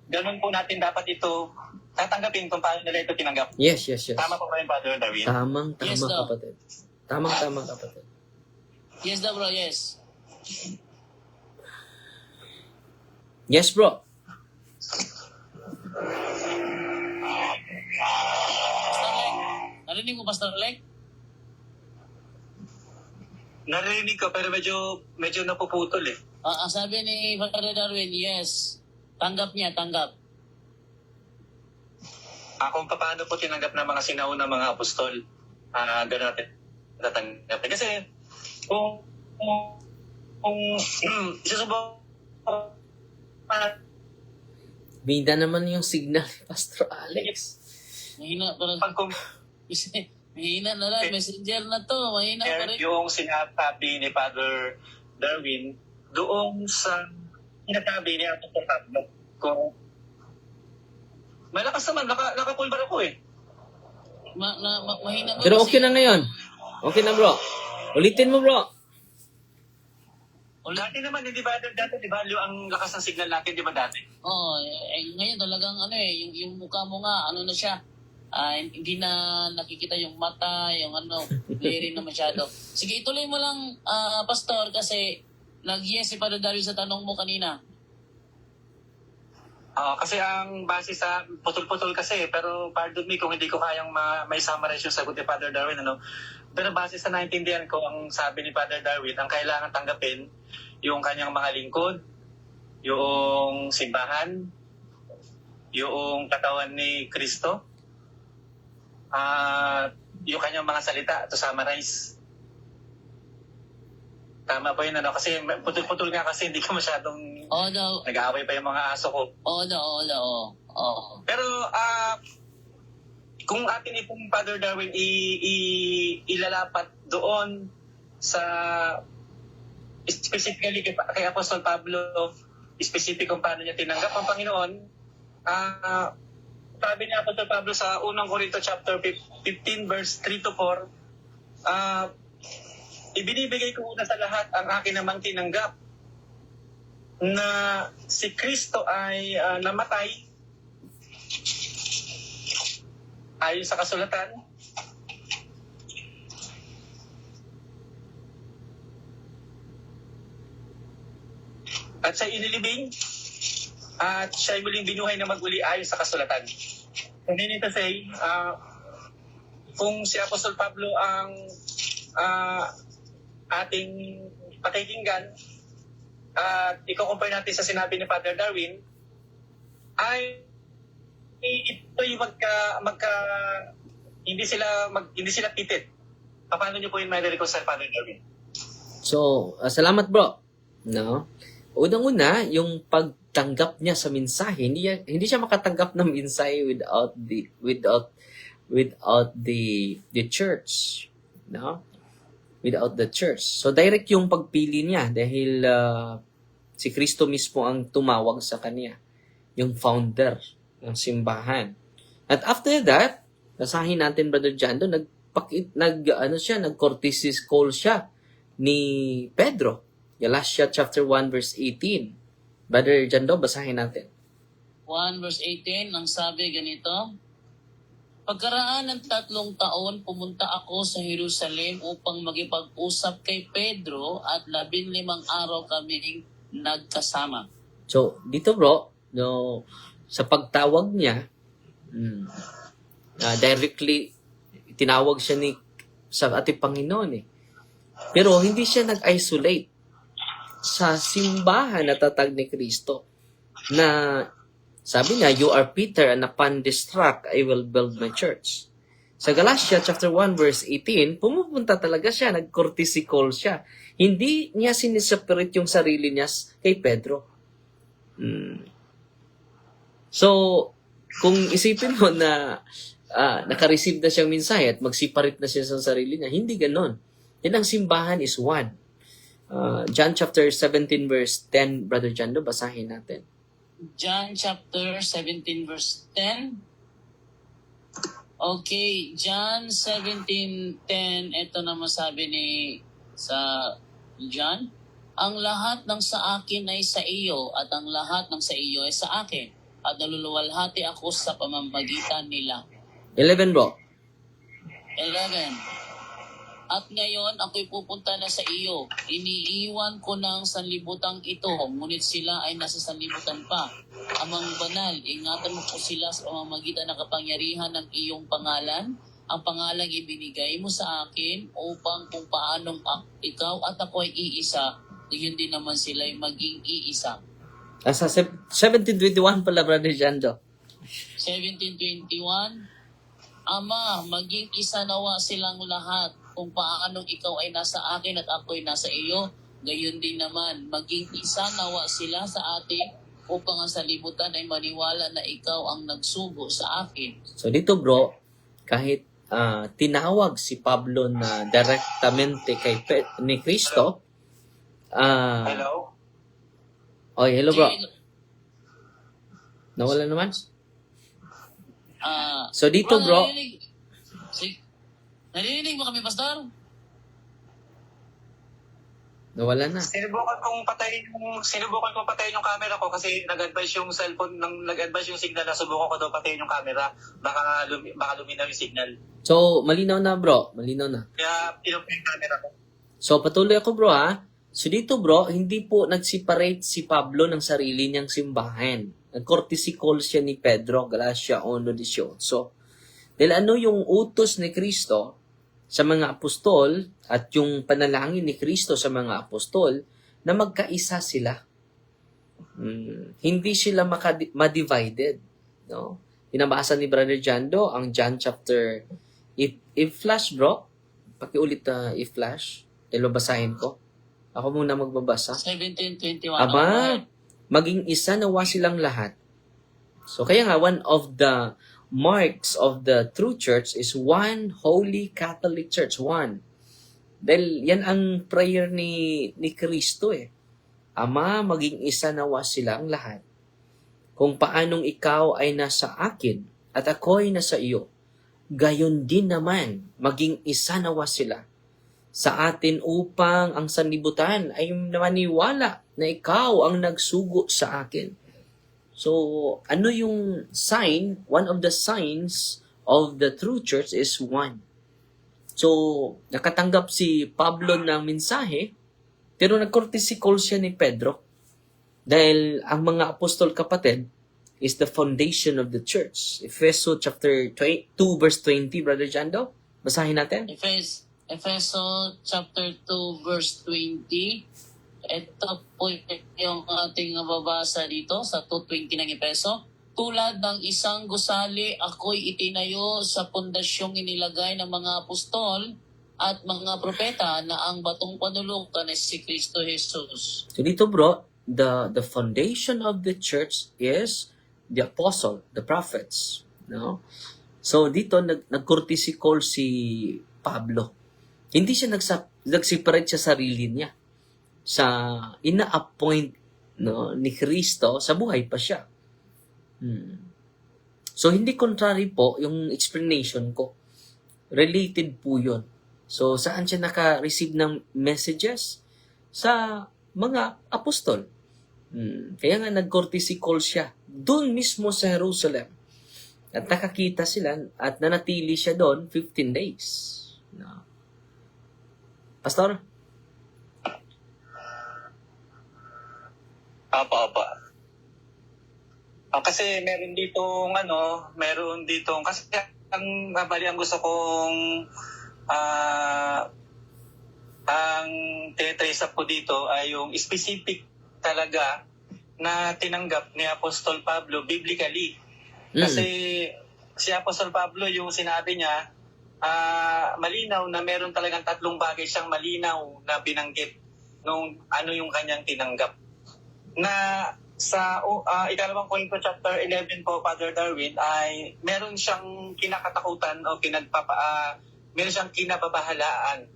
ganun po natin dapat ito tatanggapin kung paano nila ito tinanggap. Yes, yes, yes. Tama po ba yun, Father Darwin? Tamang-tama, Yes, daw. kapatid. Tamang-tama, kapatid. Yes daw, bro, yes. Yes, bro. Pastor Lek, narinig mo, Pastor Lek? Narinig ko pero medyo napuputol eh. Ang sabi ni Father Darwin, yes. Tanggap niya, tanggap. Kung paano po tinanggap ng mga sinauna mga apostol, gano'n natin tatanggapin. Kasi kung isusubok Bida naman yung signal ni Pastor Alex. Mahina pa rin. pag Mahina na lang. Messenger na to. Mahina pa rin. yung sinasabi ni Father Darwin doon sa sinasabi ni Apostol Pablo. Kung malakas naman, nakapulbar ako eh. Mahina pa Pero kasi. okay na ngayon. Okay na bro. Ulitin mo bro. Dati naman, di ba ang lakas ng signal natin, di ba dati? Oo, ngayon talagang yung mukha mo nga, ano na siya, hindi na nakikita yung mata, yung blurry na masyado. Sige, ituloy mo lang, Pastor, kasi nag-yes si Father Darwin sa tanong mo kanina. Kasi ang base sa putol-putol kasi, pero pardon me kung hindi ko kayang may summarize yung sagot ni Father Darwin, Pero base sa naintindihan ko, ang sabi ni Father Darwin, ang kailangan tanggapin, yung kanyang mga lingkod, yung simbahan, yung katawan ni Kristo, yung kanyang mga salita, to summarize. Tama po yun, kasi putol-putol nga kasi hindi ka masyadong Oo daw. nag-aaway pa yung mga aso ko. Oo. Pero kung atin itong Father Darwin ilalapat doon sa specifically kay Apostol Pablo, specific kung paano niya tinanggap ang Panginoon, sabi ni Apostol Pablo sa 1 Corinto chapter 15 verse 3 to 4, ibinibigay ko una sa lahat ang akin namang tinanggap na si Kristo ay namatay ayon sa kasulatan, at siya inilibing, at siya ay muling binuhay na maguli ayon sa kasulatan. So, meaning to say, kung si Apostol Pablo ang ating pakikinggan, at i-compare natin sa sinabi ni Father Darwin, ay ito'y hindi sila pitid. Paano niyo po yung may reconcile, Father Darwin? So, salamat bro. No? Unang-una, yung pagtanggap niya sa mensahe, hindi siya makatanggap ng mensahe without the church, no? Without the church. So direct yung pagpili niya dahil si Kristo mismo ang tumawag sa kanya, yung founder ng simbahan. At after that, basahin natin Brother Jando, nag-courtesy call siya ni Pedro. Galatia chapter 1 verse 18. Brother Jando, basahin natin. 1 verse 18, ang sabi ganito, pagkaraan ng 3 taon, pumunta ako sa Jerusalem upang magipag-usap kay Pedro at 15 araw kaming nagkasama. So, dito bro, no, sa pagtawag niya, directly, tinawag siya sa ating Panginoon eh. Pero hindi siya nag-isolate sa simbahan na tatag ni Kristo. Na sabi niya, you are Peter and upon this rock I will build my church. Sa Galatia chapter 1 verse 18, pumupunta talaga siya, nag-courtesy call siya. Hindi niya siniseparate yung sarili niya kay Pedro. So, kung isipin mo na naka-receive na siyang mensahe at mag-separate na siya sa sarili niya, hindi ganon. Yan ang simbahan is one. John chapter 17 verse 10, Brother Jando, basahin natin. John chapter 17 verse 10. Okay, John 17:10, ito na masabi sa John, ang lahat ng sa akin ay sa iyo at ang lahat ng sa iyo ay sa akin at naluluwalhati ako sa pamamagitan nila. 11 bro. 11. At ngayon, ako'y pupunta na sa iyo. Iniiwan ko ng sanlibutang ito, ngunit sila ay nasa sanlibutan pa. Amang banal, ingatan mo po sila sa pamamagitan ng kapangyarihan ng iyong pangalan, ang pangalang ibinigay mo sa akin upang kung paanong ikaw at ako ay iisa, yun din naman sila ay maging iisa. Sa 1721 pala, Brother Jando. 17:21, Ama, maging isa nawa silang lahat kung paanong ikaw ay nasa akin at ako ay nasa iyo, gayon din naman, maging isa nawa sila sa atin upang ang salibutan ay maniwala na ikaw ang nagsugo sa akin. So dito bro, kahit tinawag si Pablo na direktamente ni Cristo, Hello? oy, hello bro. Sige, Nawala naman? ah, So dito bro, narinig mo kami, Pastor? nawala na. Sinubukan kong patayin yung camera ko kasi nag-advise yung signal na subukan ko daw patayin yung camera. Baka luminaw yung signal. So malinaw na bro, malinaw na. Kaya pinumpa yung camera ko. So patuloy ako bro ha. So dito bro, hindi po nag-separate si Pablo ng sarili niyang simbahan. Nag-courtesy call siya ni Pedro, Galatia 1:18. So, dahil ano yung utos ni Kristo sa mga apostol at yung panalangin ni Kristo sa mga apostol na magkaisa sila. Hindi sila ma-divided. No? Pinabasa ni Brother Jando ang John chapter... I-flash bro. Pakiulit i-flash. Dahil babasahin ko. Ako muna magbabasa. 17:21. Aba, maging isa nawa silang lahat. So kaya nga, one of the marks of the true church is one holy Catholic Church. One. Dahil yan ang prayer ni Kristo eh. Ama, maging isa nawa silang lahat. Kung paanong ikaw ay nasa akin at ako ay nasa iyo, gayon din naman, maging isa nawa sila sa atin upang ang sanlibutan ay maniwala na ikaw ang nagsugo sa akin. So, ano yung sign? One of the signs of the true church is one. So, nakatanggap si Pablo ng mensahe, pero nag-courtesy call siya ni Pedro. Dahil ang mga apostol kapatid is the foundation of the church. Efeso chapter 2 verse 20, Brother Jando. Basahin natin. Efeso chapter 2 verse 20. Ito po yung ating mababasa dito sa 2:20 ng Efeso. Tulad ng isang gusali, ako'y itinayo sa pundasyong inilagay ng mga apostol at mga propeta na ang batong panulukan ay si Kristo Jesus. So dito bro, the foundation of the church is the apostle, the prophets. No? So dito nag-courtesy call si Pablo. Hindi siya nag-separate sa sarili niya. Sa ina-appoint ni Kristo, sa buhay pa siya. So, hindi contrary po yung explanation ko. Related po yun. So, saan siya naka-receive ng messages? Sa mga apostol. Kaya nga nag-courtesy call siya. Doon mismo sa Jerusalem. At nakakita sila at nanatili siya doon 15 days. No. Pastor? Apa. Kasi meron ditong, kasi ang gusto kong, ang tinetrace up ko dito ay yung specific talaga na tinanggap ni Apostol Pablo biblically. Kasi si Apostol Pablo, yung sinabi niya, malinaw na meron talagang tatlong bagay siyang malinaw na binanggit nung ano yung kanyang tinanggap. Na sa ikalawang Korinto chapter 11 po, Father Darwin, ay meron siyang kinakatakutan o meron siyang kinababahalaan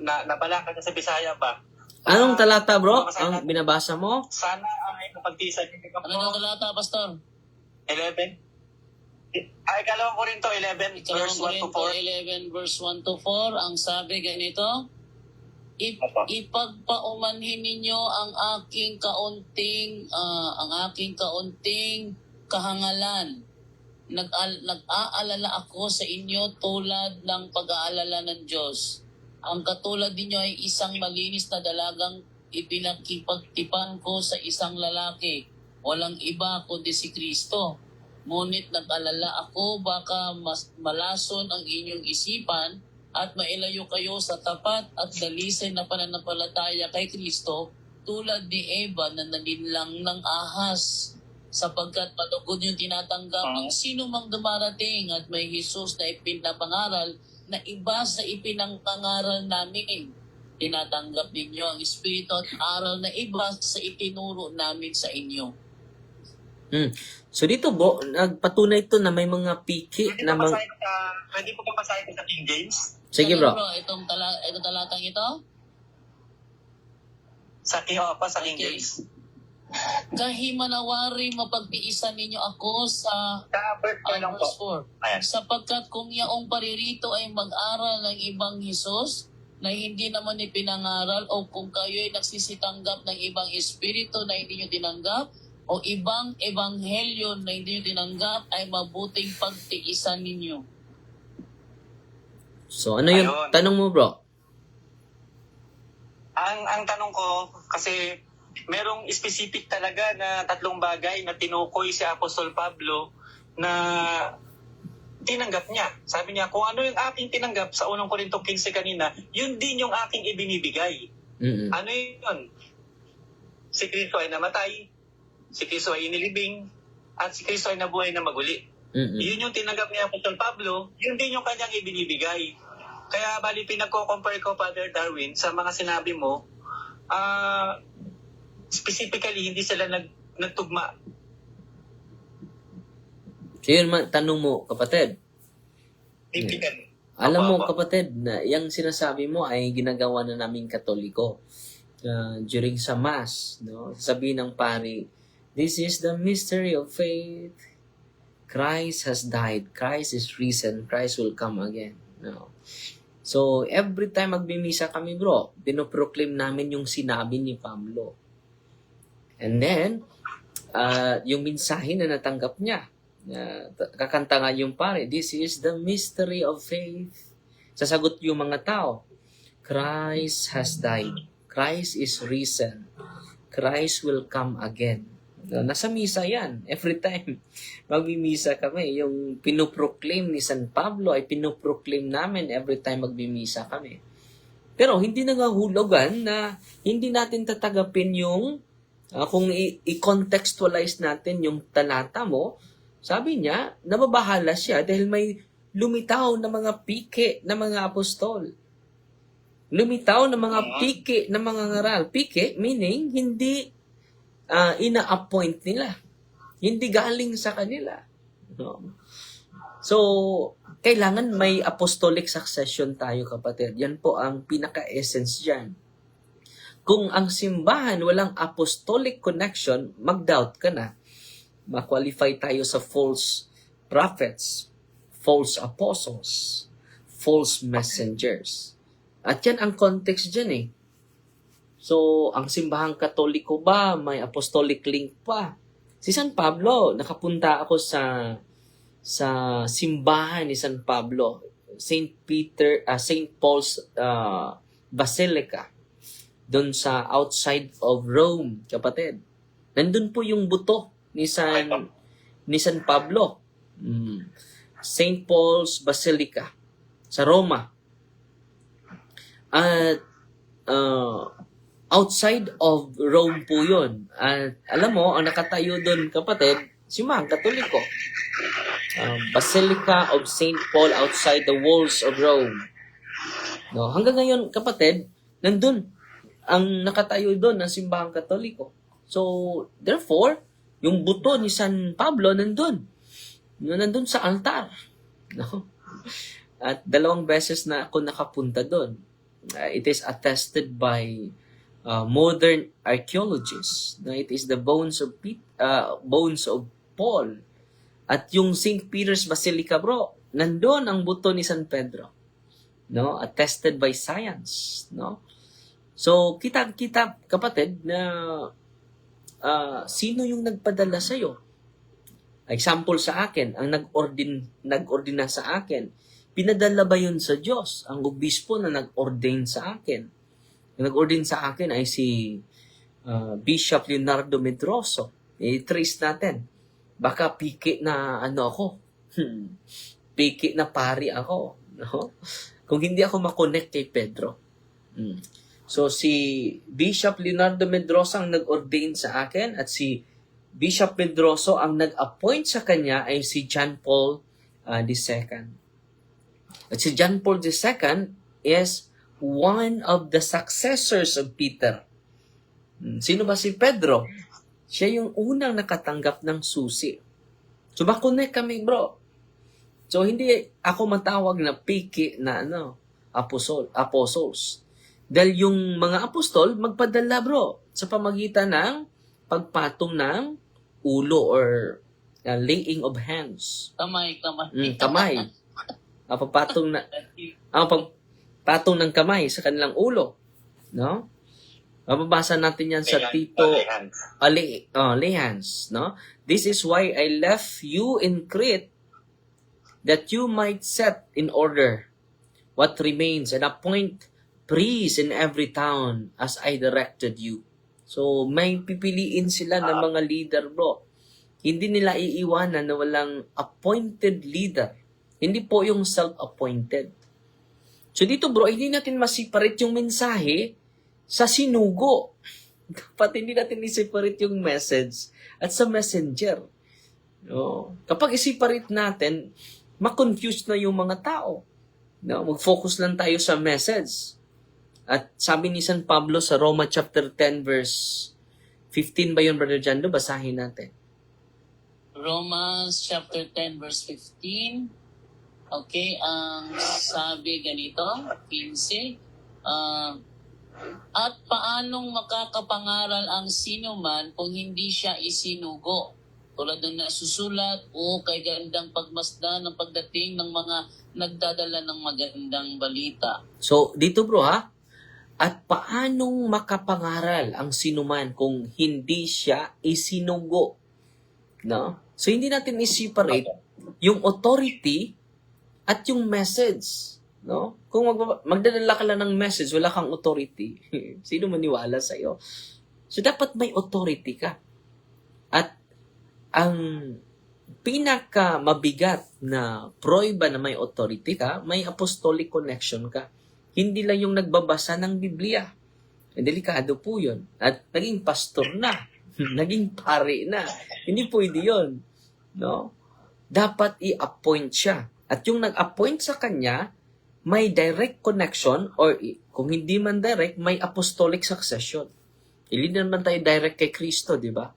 na balakad na sa Bisaya pa. Anong talata bro ang binabasa mo? Sana ay mapagtisan niyo Ano na talata, Pastor? 11. Ikalawang Korinto 11 verse 1 to 4. 11 verse 1 to 4, ang sabi ganito, ipagpaumanhin ninyo ang aking kaunting kahangalan. Nag-aalala ako sa inyo tulad ng pag-aalala ng Diyos. Ang katulad ninyo ay isang malinis na dalagang ipinagkipagtipan ko sa isang lalaki. Walang iba kundi si Kristo. Ngunit nag-alala ako baka mas malason ang inyong isipan at mailayo kayo sa tapat at dalisay na pananampalataya kay Kristo tulad ni Eva na nalinlang ng ahas sapagkat patugod yung tinatanggap ang sino mang dumarating at may Jesus na ipinapangaral na iba sa ipinangangaral namin. Tinatanggap ninyo ang Espiritu at aral na iba sa itinuro namin sa inyo. So dito bo, nagpatunay ito na may mga piki na Pwede po ba basahin sa King James? Sige bro. Itong talatang ito. Sa King Okay. James. Kahimanawari mapagtiisan ninyo ako sa verse 4. Ayan. Sapagkat kung yaong paririto ay mag-aral ng ibang Hesus na hindi naman ipinangaral o kung kayo'y nagsisitanggap ng ibang espiritu na hindi nyo tinanggap o ibang ebanghelyo na hindi nyo tinanggap ay mabuting pagtiisan ninyo. So ano yung Ayun. tanong mo bro? Ang tanong ko, kasi merong specific talaga na 3 bagay na tinukoy si Apostol Pablo na tinanggap niya. Sabi niya, kung ano yung aking tinanggap sa 1 Corinto 15 kanina, yun din yung aking ibinibigay. Mm-mm. Ano yun? Si Kristo ay namatay, si Kristo ay inilibing, at si Kristo ay nabuhay na maguli. Mm-mm. Yun yung tinanggap ni Apostol Pablo, yun din yung kanyang ibinibigay. Kaya bali pinagko-compare ko, Father Darwin, sa mga sinabi mo, specifically, hindi sila nagtugma. So yun tanong mo kapatid. Typical. Alam mo Opo. kapatid na yung sinasabi mo ay ginagawa na naming Katoliko during sa Mass, no? Sabihin ng pari, this is the mystery of faith. Christ has died, Christ is risen, Christ will come again. No? So every time magbimisa kami bro, pinoproclaim namin yung sinabi ni Pablo. And then yung mensahe na natanggap niya, kakanta nga yung pare, this is the mystery of faith. Sasagot yung mga tao, Christ has died, Christ is risen, Christ will come again. Nasa misa yan. Every time magmimisa kami, yung pinoproclaim ni San Pablo ay pinoproclaim namin every time magmimisa kami. Pero hindi nangahulugan na hindi natin tatagapin yung kung i-contextualize natin yung talata mo, sabi niya, nababahala siya dahil may lumitaw na mga pike na mga apostol. Lumitaw na mga pike na mga ngaral. Pike, meaning, hindi ina-appoint nila. Hindi galing sa kanila. No? So, kailangan may apostolic succession tayo, kapatid. Yan po ang pinaka-essence dyan. Kung ang simbahan walang apostolic connection, mag-doubt ka na. Ma-qualify tayo sa false prophets, false apostles, false messengers. At yan ang context dyan eh. So, ang simbahang Katoliko ba, may apostolic link pa? Si San Pablo, nakapunta ako sa simbahan ni San Pablo, St. Paul's Basilica, doon sa outside of Rome, kapatid. Nandun po yung buto ni San Pablo. St. Paul's Basilica sa Roma. At outside of Rome po yun. At alam mo, ang nakatayo doon, kapatid, simahang Katoliko. Basilica of St. Paul outside the walls of Rome. No, hanggang ngayon, kapatid, nandun ang nakatayo doon ng simbahang Katoliko. So, therefore, yung buto ni San Pablo nandun. Nandun sa altar. No? At 2 beses na ako nakapunta doon. It is attested by modern archaeologists na it is the bones of Paul. At yung St. Peter's Basilica, bro, nandun ang buto ni San Pedro. No? Attested by science. No? So, kita kapatid na sino yung nagpadala sa'yo? Example sa akin, ang nag-ordina sa akin, pinadala ba yun sa Diyos? Ang obispo na nag-ordain sa akin. Ang nag-ordain sa akin ay si Bishop Leonardo Medroso. I-trace natin. Baka piki na ano ako. Piki na pari ako. No? Kung hindi ako makonect kay Pedro. So, si Bishop Leonardo Medrosa ang nag-ordain sa akin at si Bishop Medroso ang nag-appoint sa kanya ay si John Paul II. At si John Paul II is one of the successors of Peter. Sino ba si Pedro? Siya yung unang nakatanggap ng susi. So, makonect kami, bro. So, hindi ako matawag na piki na apostles. Dahil yung mga apostol, magpadala, bro, sa pamagitan ng pagpatong ng ulo or laying of hands. Kamay. Kamay. Pagpatong ng kamay sa kanilang ulo. No? Mababasa natin yan sa Tito lay hands, no? This is why I left you in Crete, that you might set in order what remains and appoint priests in every town as I directed you. So, may pipiliin sila ng mga leader, bro. Hindi nila iiwanan na walang appointed leader. Hindi po yung self-appointed. So, dito, bro, hindi natin masiparate yung mensahe sa sinugo. Dapat hindi natin i-separate yung message at sa messenger. No? Kapag i-separate natin, ma-confuse na yung mga tao. No? Mag-focus lang tayo sa message. At sabi ni San Pablo sa Roma chapter 10 verse 15 ba yun, Brother Jando? Basahin natin. Romans chapter 10 verse 15. Okay, ang sabi ganito, 15. At paanong makakapangaral ang sino man kung hindi siya isinugo? Tulad ng nasusulat, kay gandang pagmasdan ng pagdating ng mga nagdadala ng magandang balita. So, dito bro ha, at paanong makapangaral ang sinuman kung hindi siya isinugo? No? So, hindi natin i-separate yung authority at yung message. No? Kung magdadala ka lang ng message, wala kang authority. Sino maniwala sa'yo? So, dapat may authority ka. At ang pinaka mabigat na prueba na may authority ka, may apostolic connection ka. Hindi lang yung nagbabasa ng Biblia. Delikado po yun. At naging pastor na. Naging pare na. Hindi pwede yun. No? Dapat i-appoint siya. At yung nag-appoint sa kanya, may direct connection or kung hindi man direct, may apostolic succession. Hindi naman tayo direct kay Kristo, di ba?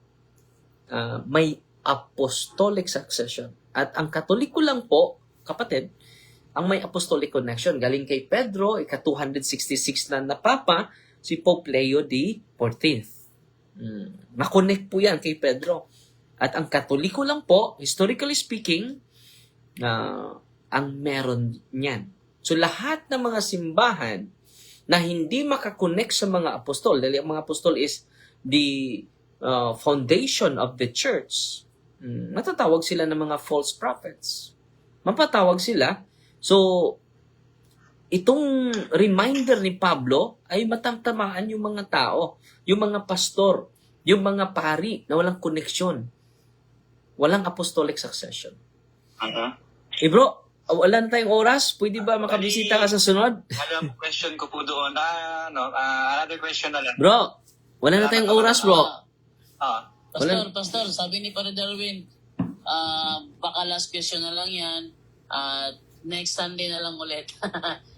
May apostolic succession. At ang Katoliko lang po, kapatid, ang may apostolic connection. Galing kay Pedro, ika-266 na Papa, si Pope Leo XIV. Makonect po yan kay Pedro. At ang Katoliko lang po, historically speaking, ang meron niyan. So lahat ng mga simbahan na hindi makakonect sa mga apostol, dahil ang mga apostol is the foundation of the church, matatawag sila ng mga false prophets. Mapatawag sila. So, itong reminder ni Pablo ay matamtamaan yung mga tao, yung mga pastor, yung mga pari na walang koneksyon. Walang apostolic succession. Bro, wala na tayong oras. Pwede ba makabisita ka sa sunod? Alam, question ko po doon. Another question na lang. Bro, wala na tayong oras, bro. Pastor, sabi ni Padre Darwin, baka last question na lang yan. Next Sunday na lang ulit.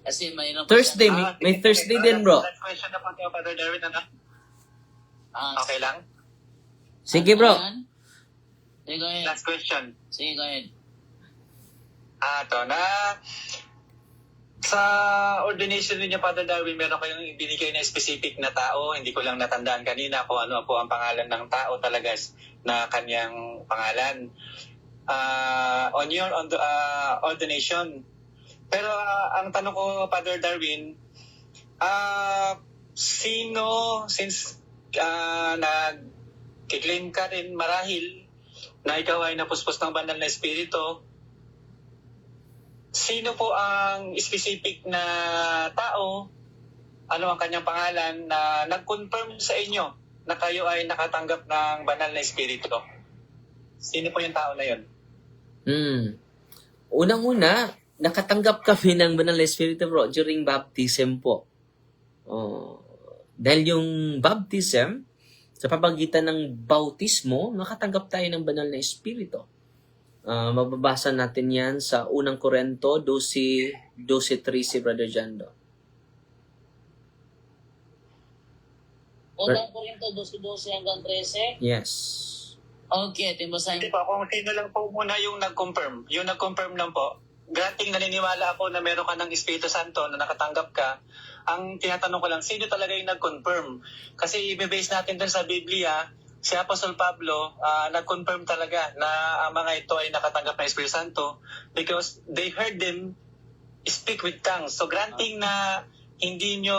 Kasi mayroon pa Thursday, siya. may Thursday din, bro. Last question na po tayo, Father Darwin. Okay lang? Sige, bro. Sige, go ahead. Last question. Sige, go ahead. Sa ordination ninyo, Father Darwin, meron kayong ibinigay na specific na tao. Hindi ko lang natandaan kanina kung ano po ang pangalan ng tao talaga na kanyang pangalan. On your ordination. Pero ang tanong ko, Father Darwin, sino, since nag-claim ka rin marahil na ikaw ay napuspos ng banal na espiritu, sino po ang specific na tao, ano ang kanyang pangalan, na nag-confirm sa inyo na kayo ay nakatanggap ng banal na espiritu? Sino po yung tao na yun? Unang-una, nakatanggap kami ng Banal na Espiritu, bro, during baptism po. Dahil yung baptism, sa pamagitan ng bautismo, nakatanggap tayo ng Banal na Espiritu. Mababasa natin yan sa unang Korento 12:3 si Brother Jando. Unang Korinto 12:12 hanggang 13. Yes. Okay, timbasahin. Hindi po, kung sino lang po muna yung nag-confirm. Yung nag-confirm lang po. Granting naniniwala ako na meron ka ng Espiritu Santo na nakatanggap ka. Ang tinatanong ko lang, sino talaga yung nag-confirm? Kasi i-base natin dun sa Biblia, si Apostol Pablo, nag-confirm talaga na ang mga ito ay nakatanggap ng Espiritu Santo because they heard them speak with tongues. So granting na hindi nyo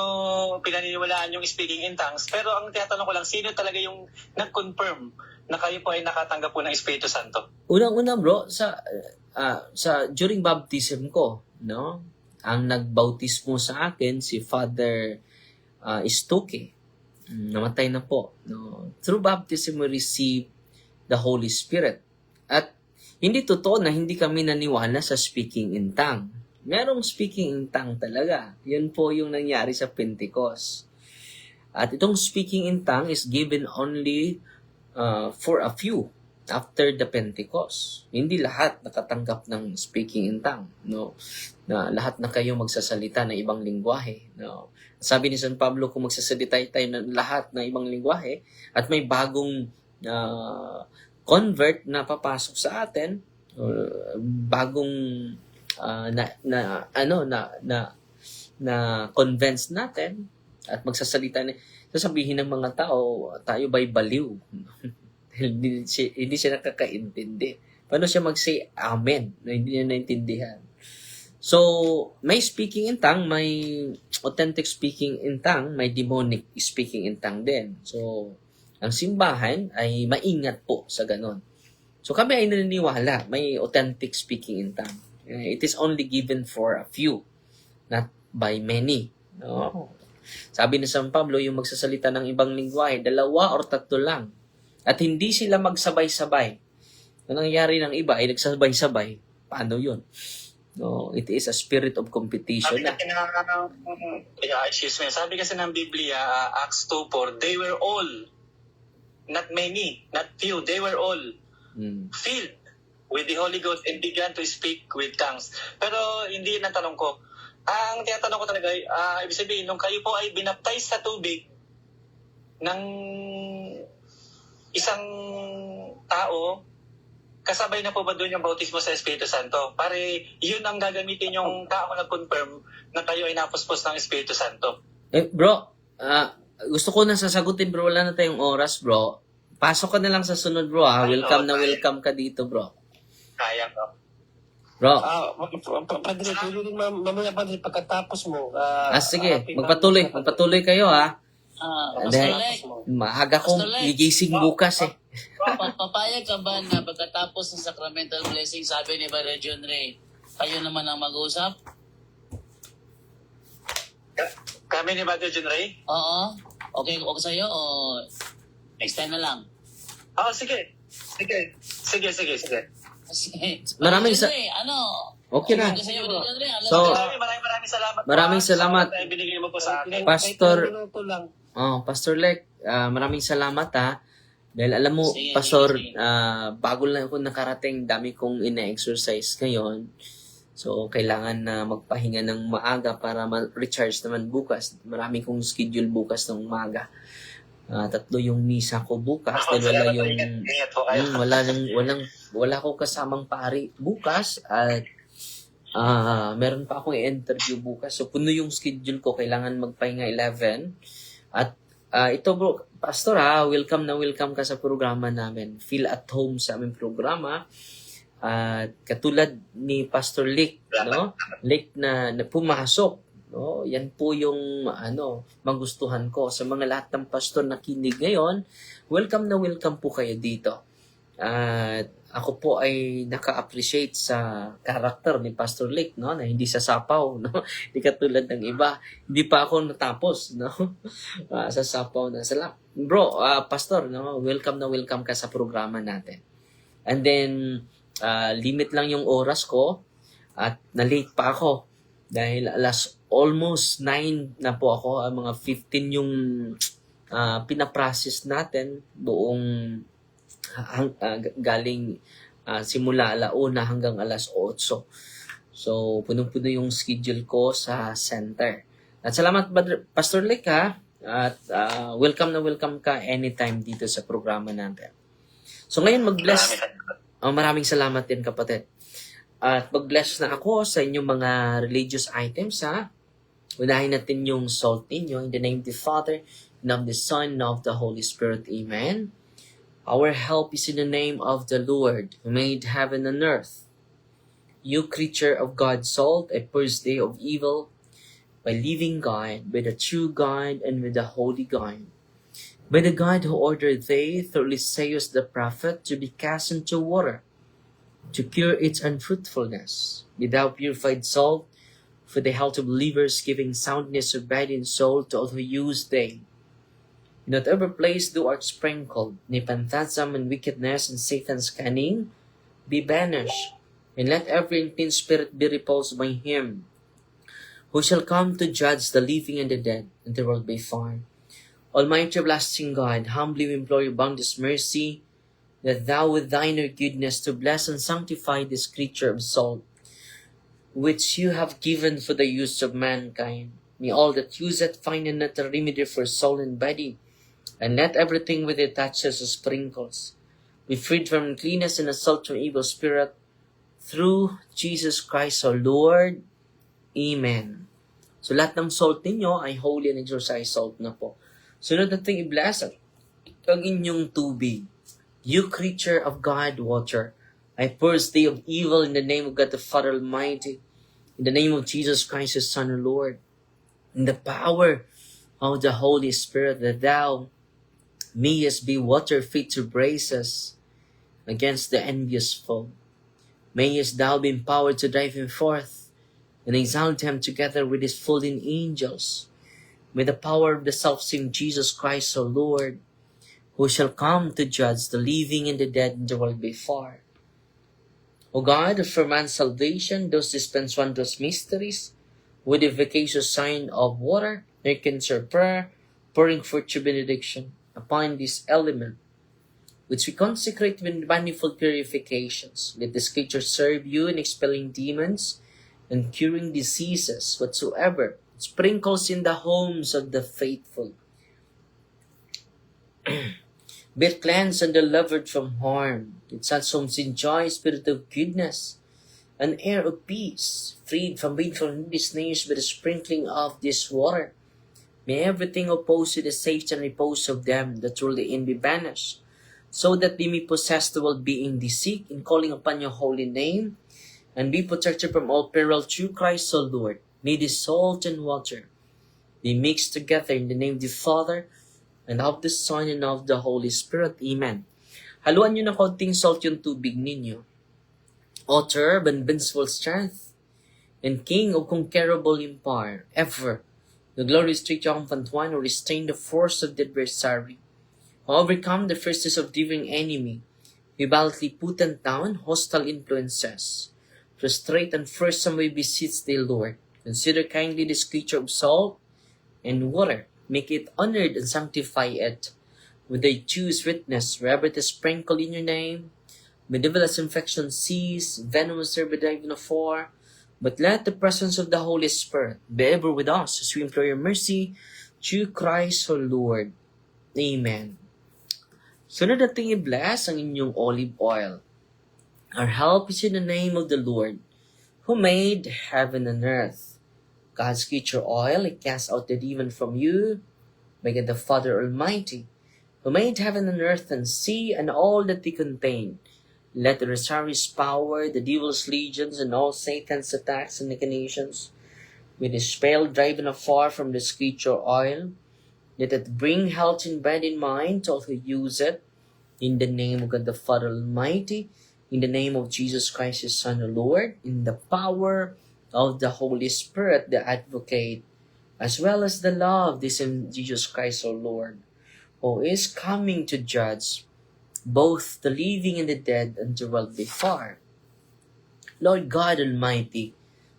pinaniniwalaan yung speaking in tongues, pero ang tinatanong ko lang, sino talaga yung nag-confirm na kayo po ay nakatanggap po ng Espiritu Santo? Unang-una, bro, sa during baptism ko, no? Ang nagbautismo sa akin si Father Istoke. Namatay na po, no? Through baptism we receive the Holy Spirit. At hindi totoo na hindi kami naniwala sa speaking in tongue. Merong speaking in tongue talaga. Yun po yung nangyari sa Pentecost. At itong speaking in tongue is given only for a few after the Pentecost. Hindi lahat nakatanggap ng speaking in tongue, no? Na lahat na kayo magsasalita ng ibang lingwahe, no? Sabi ni San Pablo, kung magsasalita tayo ng lahat ng ibang lingwahe at may bagong convert na papasok sa atin, bagong na convince natin at magsasalita na, sasabihin ng mga tao, tayo ba'y baliw? hindi siya nakakaintindi. Paano siya mag-say amen na hindi niya naintindihan? So, may speaking in tongue, may authentic speaking in tongue, may demonic speaking in tongue din. So, ang simbahan ay maingat po sa ganon. So, kami ay naniniwala, may authentic speaking in tongue. It is only given for a few, not by many. No? Sabi ni San Pablo, yung magsasalita ng ibang lingwahe, 2 or 3 lang. At hindi sila magsabay-sabay. Ang nangyari ng iba ay nagsabay-sabay. Paano yun? No, it is a spirit of competition. Sabi kasi ng Biblia, Acts 2:4, they were all, not many, not few, they were all filled with the Holy Ghost and began to speak with tongues. Pero hindi yun ang tanong ko. Ang tinatanong ko talaga, ibig sabihin, nung kayo po ay binaptize sa tubig ng isang tao, kasabay na po ba doon yung bautismo sa Espiritu Santo? Pare, yun ang gagamitin yung tao na confirm na kayo ay napuspos ng Espiritu Santo. Bro, gusto ko na sasagutin, bro. Wala na tayong oras, bro. Pasok ka na lang sa sunod, bro. Welcome ka dito, bro. Kaya ko. Bro. Padre, tuloy mamaya padre, pagkatapos mo. Sige, magpatuloy kayo, ha. Pastor Lek, Maaga kong gigising bukas, eh. Papayag ka ba na pagkatapos ng sacramental blessing, sabi ni Brother John Ray, kayo naman ang mag-usap? Kami ni Brother John Ray? Oo. Okay sa'yo o next time na lang? Sige. Sige. Maraming John Ray, Okay na. Okay sa'yo, Brother John Ray. So, maraming salamat. Maraming salamat. Binigay mo po sa akin. Pastor Lek, maraming salamat, ha. Dahil alam mo, Sige, Pastor, sige. bago lang ako nakarating, dami kong ina-exercise ngayon. So, kailangan na magpahinga ng maaga para ma-recharge naman bukas. Marami kong schedule bukas ng umaga. 3 yung misa ko bukas. Dahil wala akong kasamang pari bukas. At meron pa akong i-interview bukas. So, puno yung schedule ko. Kailangan magpahinga 11. At ito, bro, Pastor, welcome ka sa programa namin. Feel at home sa aming programa. Katulad ni Pastor Lick, no? Lick na pumasok, no? Yan po yung magustuhan ko sa mga lahat ng pastor na kinig ngayon. Welcome po kayo dito. Ako po ay naka-appreciate sa character ni Pastor Lick, no? Na hindi sasapaw, no? Hindi katulad ng iba. Hindi pa ako natapos, no? Sasapaw na. Bro, Pastor, no? Welcome ka sa programa natin. And then, limit lang yung oras ko at na-late pa ako dahil almost 9 na po ako, mga 15 yung pinaprocess natin buong galing simula 1:00 hanggang 8:00. So, punong-puno yung schedule ko sa center. At salamat, Pastor Lek, ha? At welcome na welcome ka anytime dito sa programa natin. So, ngayon mag-bless. Maraming salamat din, kapatid. At mag-bless na ako sa inyong mga religious items, ha? Unahin natin yung salt ninyo. In the name of the Father, and of the Son, and of the Holy Spirit. Amen. Our help is in the name of the Lord, who made heaven and earth. You creature of God's salt, a first day of evil, by living God, by the true God, and with the holy God. By the God who ordered thee, through Eliseus the prophet, to be cast into water, to cure its unfruitfulness. Be thou purified salt, for the health of believers, giving soundness of body and soul to all who use thee. In whatever place thou art sprinkled, nay phantasm and wickedness and Satan's cunning, be banished, and let every unclean spirit be repulsed by him, who shall come to judge the living and the dead, and the world by fire. Almighty everlasting God, humbly we implore your boundless mercy, that thou with thine goodness to bless and sanctify this creature of salt, which you have given for the use of mankind. May all that use it find a natural remedy for soul and body, and let everything with it touches or sprinkles be freed from uncleanness and assault from evil spirit, through Jesus Christ our Lord. Amen. So lahat ng salt ninyo ay holy and exorcised salt na po. Sunod natin i-bless ang inyong tubig. You creature of God, water, I first day of evil in the name of God the Father Almighty, in the name of Jesus Christ His Son, our Lord, in the power of the Holy Spirit, that thou mayest be water fit to brace us against the envious foe. Mayest thou be empowered to drive him forth and exalt him together with his fallen angels, with the power of the self-same Jesus Christ, our Lord, who shall come to judge the living and the dead in the world before. O God, for man's salvation, those dispense wondrous mysteries, with the efficacious sign of water, hearken to our prayer, pouring forth your benediction upon this element, which we consecrate with manifold purifications. Let the Scripture serve you in expelling demons and curing diseases whatsoever sprinkles in the homes of the faithful. Be cleansed and delivered from harm. Let such homes enjoy spirit of goodness, an air of peace, freed from painful snares by the sprinkling of this water. May everything opposed to the safety and repose of them that rule in be banished, so that they may possess the world being they seek in calling upon your holy name, and be protected from all peril through Christ our Lord. May the salt and water be mixed together in the name of the Father, and of the Son, and of the Holy Spirit. Amen. Haluan nyo ng konting salt yung tubig ninyo. Author of invincible strength, and King of conquerable empire, ever, the glorious triumphant one who restrained the force of the adversary, who overcome the fierceness of differing enemy, who valiantly put down hostile influences, frustrate and first some way beseech thee, Lord. Consider kindly this creature of salt and water, make it honored and sanctify it with thy true sweetness, wherever it is sprinkled in your name. Medievalous infection cease, venomous serve diving afar, but let the presence of the Holy Spirit be ever with us as we implore your mercy through Christ our Lord. Amen. Sunod natin i-bless ang inyong olive oil. Our help is in the name of the Lord, who made heaven and earth. God's creature oil, it casts out the demon from you, by God the Father Almighty, who made heaven and earth and sea and all that they contain. Let the Rosari's power, the devil's legions, and all Satan's attacks and machinations, with his spell driven afar from this creature oil, let it bring health in body and mind to all who use it, in the name of God the Father Almighty, in the name of Jesus Christ His Son, the Lord, in the power of the Holy Spirit, the Advocate, as well as the love of this in Jesus Christ our Lord, who is coming to judge both the living and the dead, and the world before. Lord God Almighty,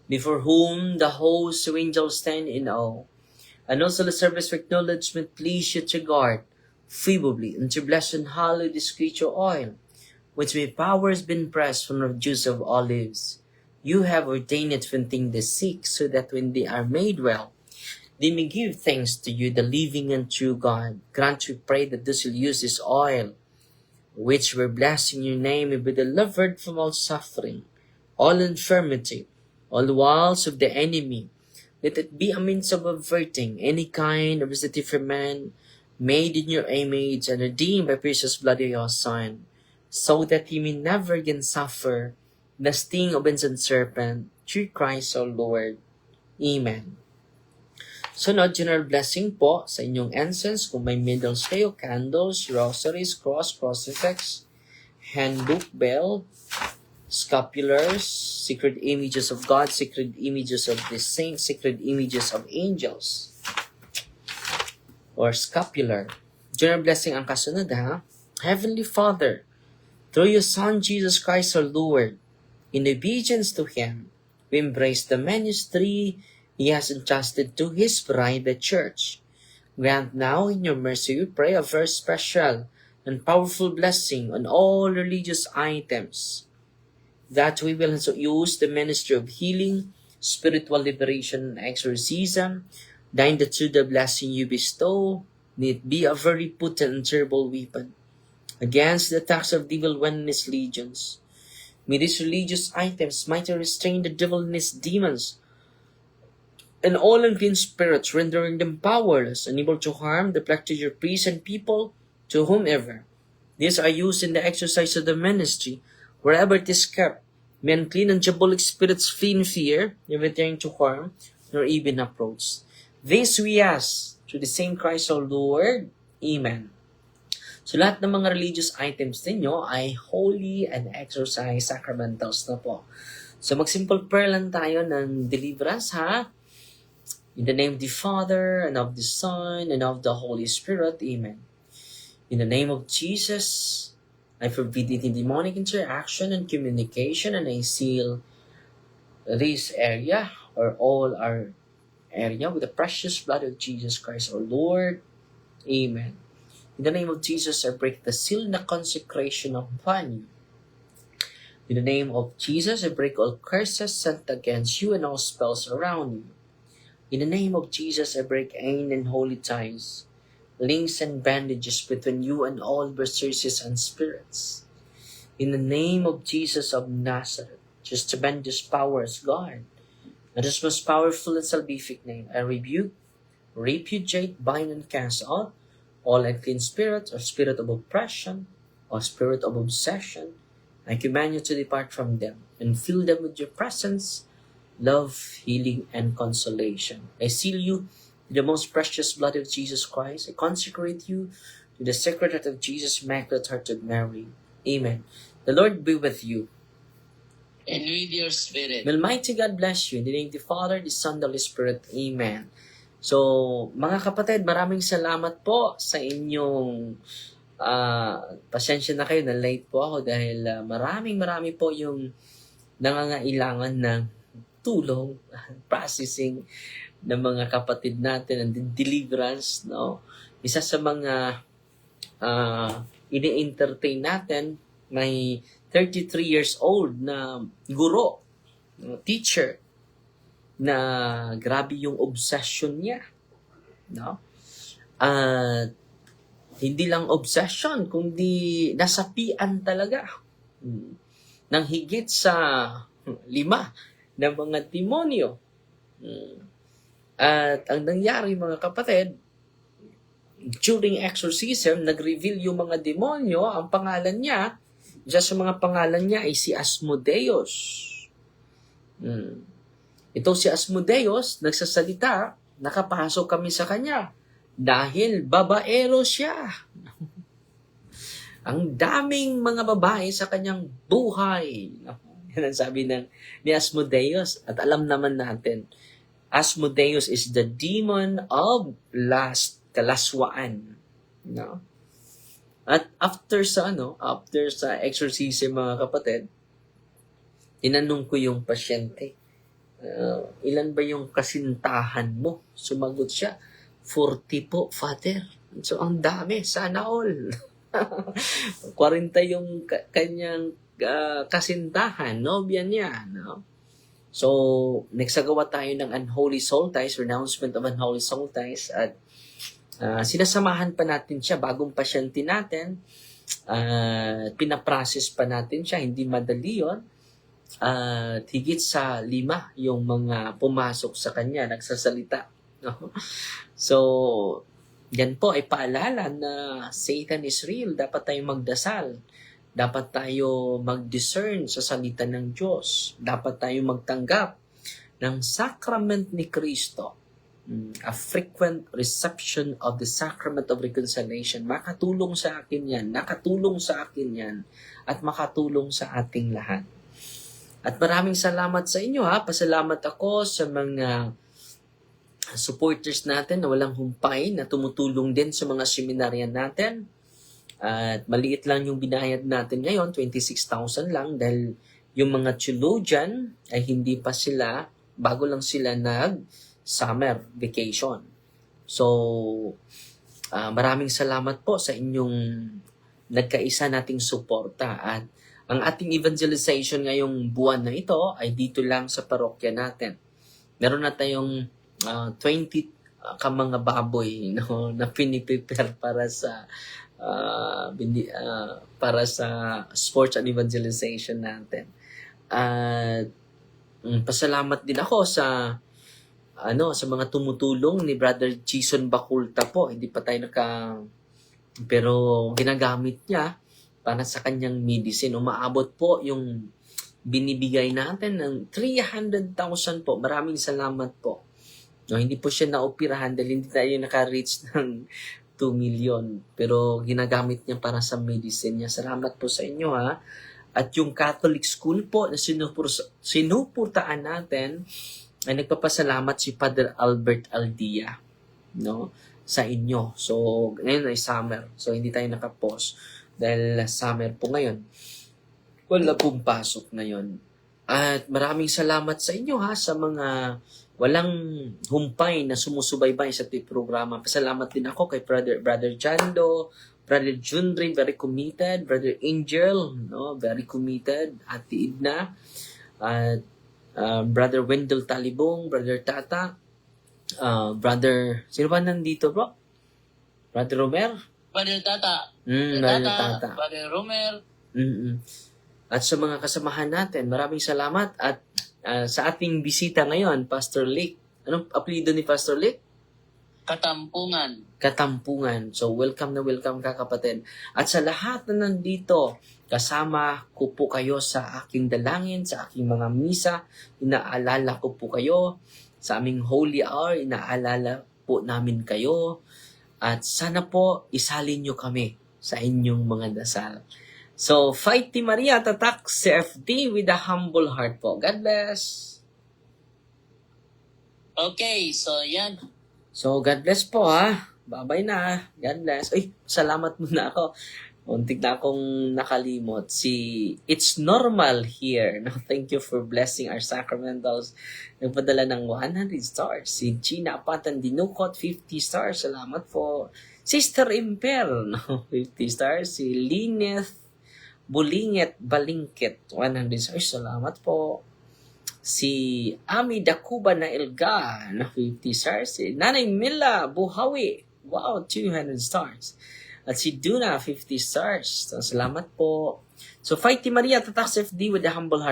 before whom the hosts of angels stand in awe, and also the service of acknowledgement, please you to guard feebly and to bless and hallow this creature oil, which by power has been pressed from the juice of olives. You have ordained it to contain the sick, so that when they are made well, they may give thanks to you, the living and true God. Grant, we pray, that this will use this oil, which we're blessing your name, may be delivered from all suffering, all infirmity, all walls of the enemy. Let it be a means of averting any kind of visitive for man, made in your image and redeemed by precious blood of your Son, so that he may never again suffer the sting of ancient serpent, through Christ our Lord. Amen. Sunod, general blessing po sa inyong incense. Kung may medals kayo, candles, rosaries, cross, crucifix, handbook, bell, scapulars, sacred images of God, sacred images of the saints, sacred images of angels, or scapular. General blessing ang kasunod, ha? Heavenly Father, through your Son, Jesus Christ our Lord, in obedience to Him, we embrace the ministry He has entrusted to His bride, the Church. Grant now, in your mercy, we pray, a very special and powerful blessing on all religious items, that we will also use the ministry of healing, spiritual liberation, and exorcism, thine that through the blessing you bestow, may it be a very potent and terrible weapon against the attacks of devil when and his legions. May these religious items mighty restrain the devil and his demons, and all unclean spirits, rendering them powerless, unable to harm the flock to your priests and people, to whomever. These are used in the exercise of the ministry, wherever it is kept. May unclean and diabolic spirits flee in fear, never daring to harm, nor even approach. This we ask, through the same Christ our Lord. Amen. So lahat ng mga religious items ninyo ay holy and exorcised sacramentals na po. So mag-simple prayer lang tayo ng deliverance, ha? In the name of the Father, and of the Son, and of the Holy Spirit. Amen. In the name of Jesus, I forbid any demonic interaction and communication, and I seal this area, or all our area, with the precious blood of Jesus Christ our Lord. Amen. In the name of Jesus, I break the seal and the consecration upon you. In the name of Jesus, I break all curses sent against you and all spells around you. In the name of Jesus, I break any unholy ties, links and bandages between you and all berserkers and spirits. In the name of Jesus of Nazareth, just tremendous power as God, and His most powerful and salvific name, I rebuke, repudiate, bind, and cast out all unclean spirits, or spirit of oppression, or spirit of obsession. I command you to depart from them, and fill them with your presence, love, healing, and consolation. I seal you with the most precious blood of Jesus Christ. I consecrate you to the sacred heart of Jesus, Immaculate Heart of Mary. Amen. The Lord be with you. And with your spirit. May Almighty God bless you. In the name of the Father, the Son, the Holy Spirit. Amen. So, mga kapatid, maraming salamat po sa inyong pasensya na kayo na late po ako dahil marami po yung nangangailangan ng tulong, processing ng mga kapatid natin and deliverance, no? Isa sa mga ini-entertain natin, may 33 years old na guro, teacher, na grabe yung obsession niya, no? At hindi lang obsession, kundi nasapian talaga ng higit sa 5 ng mga demonyo. At ang nangyari, mga kapatid, during exorcism, nag-reveal yung mga demonyo, ang pangalan niya, isa sa mga pangalan niya ay si Asmodeus. Ito si Asmodeus, nagsasalita, nakapasok kami sa kanya dahil babaero siya. Ang daming mga babae sa kanyang buhay. Yan ang sabi ni Asmodeus. At alam naman natin, Asmodeus is the demon of lust, kalaswaan. No? At after sa exorcism mga kapatid, tinanong ko yung pasyente, ilan ba yung kasintahan mo? Sumagot siya, 40 po, Father. So, ang dami. Sana all. 40 yung kanyang kasintahan, nobya niya. No? So, nagsagawa tayo ng unholy soul ties, renouncement of unholy soul ties, at sinasamahan pa natin siya, bagong pasyente natin, pinaprocess pa natin siya, hindi madali yun. At higit sa 5 yung mga pumasok sa kanya, nagsasalita. No? So, yan po ay paalala na Satan is real. Dapat tayong magdasal. Dapat tayo mag-discern sa salita ng Diyos. Dapat tayong magtanggap ng sacrament ni Kristo. A frequent reception of the sacrament of reconciliation. Makatulong sa akin yan. Nakatulong sa akin yan. At makatulong sa ating lahat. At maraming salamat sa inyo ha. Pasalamat ako sa mga supporters natin na walang humpay na tumutulong din sa mga seminaryan natin. At maliit lang yung binayad natin ngayon, 26,000 lang dahil yung mga theologian ay hindi pa sila, bago lang sila nag-summer vacation. So, maraming salamat po sa inyong nagkaisa nating suporta. At ang ating evangelization ngayong buwan na ito ay dito lang sa parokya natin. Meron na tayong 20 mga baboy no, na piniprepare para sa sports and evangelization natin. At pasalamat din ako sa mga tumutulong ni Brother Jason Baculta po. Hindi pa tayo pero ginagamit niya para sa kanyang medicine. Umaabot po yung binibigay natin ng 300,000 po. Maraming salamat po. No, hindi po siya naoperahan dahil hindi tayo naka-reach ng 2 million. Pero ginagamit niya para sa medicine niya. Salamat po sa inyo ha. At yung Catholic school po na sinupurtaan natin ay nagpapasalamat si Father Albert Aldia, no, sa inyo. So, ngayon ay summer. So, hindi tayo nakapost dahil summer po ngayon. Wala pong pasok ngayon. At maraming salamat sa inyo ha, sa mga walang humpay na sumusubaybay sa ating programa. Pasalamat din ako kay Brother Jando, Brother Junri, very committed, Brother Angel, no, very committed, Ate Idna, at Brother Wendell Talibong, Brother Tata, Brother, sino ba nandito bro? Brother Romer? Brother Tata. Brother Tata. Brother Romer. At sa mga kasamahan natin, maraming salamat. At sa ating bisita ngayon, Pastor Lick. Anong apelido ni Pastor Lick? Katampungan. So, welcome na welcome ka kapatid. At sa lahat na nandito, kasama ko po kayo sa aking dalangin, sa aking mga misa. Inaalala ko po kayo. Sa aming holy hour, inaalala po namin kayo. At sana po, isalin nyo kami sa inyong mga dasal. So, Fight Team Maria, tatak CFD with a humble heart po. God bless. Okay, so yan. So, God bless po ha. Bye-bye na. God bless. Ay, salamat muna ako. Muntik na akong nakalimot. It's Normal here. No, thank you for blessing our sacramentals. Nagpadala ng 100 stars. Si Gina Apatan Dinukot, 50 stars. Salamat po. Sister Imper, no, 50 stars. Si Lineth Bulinget Balingkit, 100 stars. Salamat po. Si Ami Dakuba na Elga, na 50 stars. Si Nanay Mila Buhawi, wow, 200 stars. At si Duna, 50 stars. So, salamat po. So, Fight Team Maria, tatak FD with a humble heart.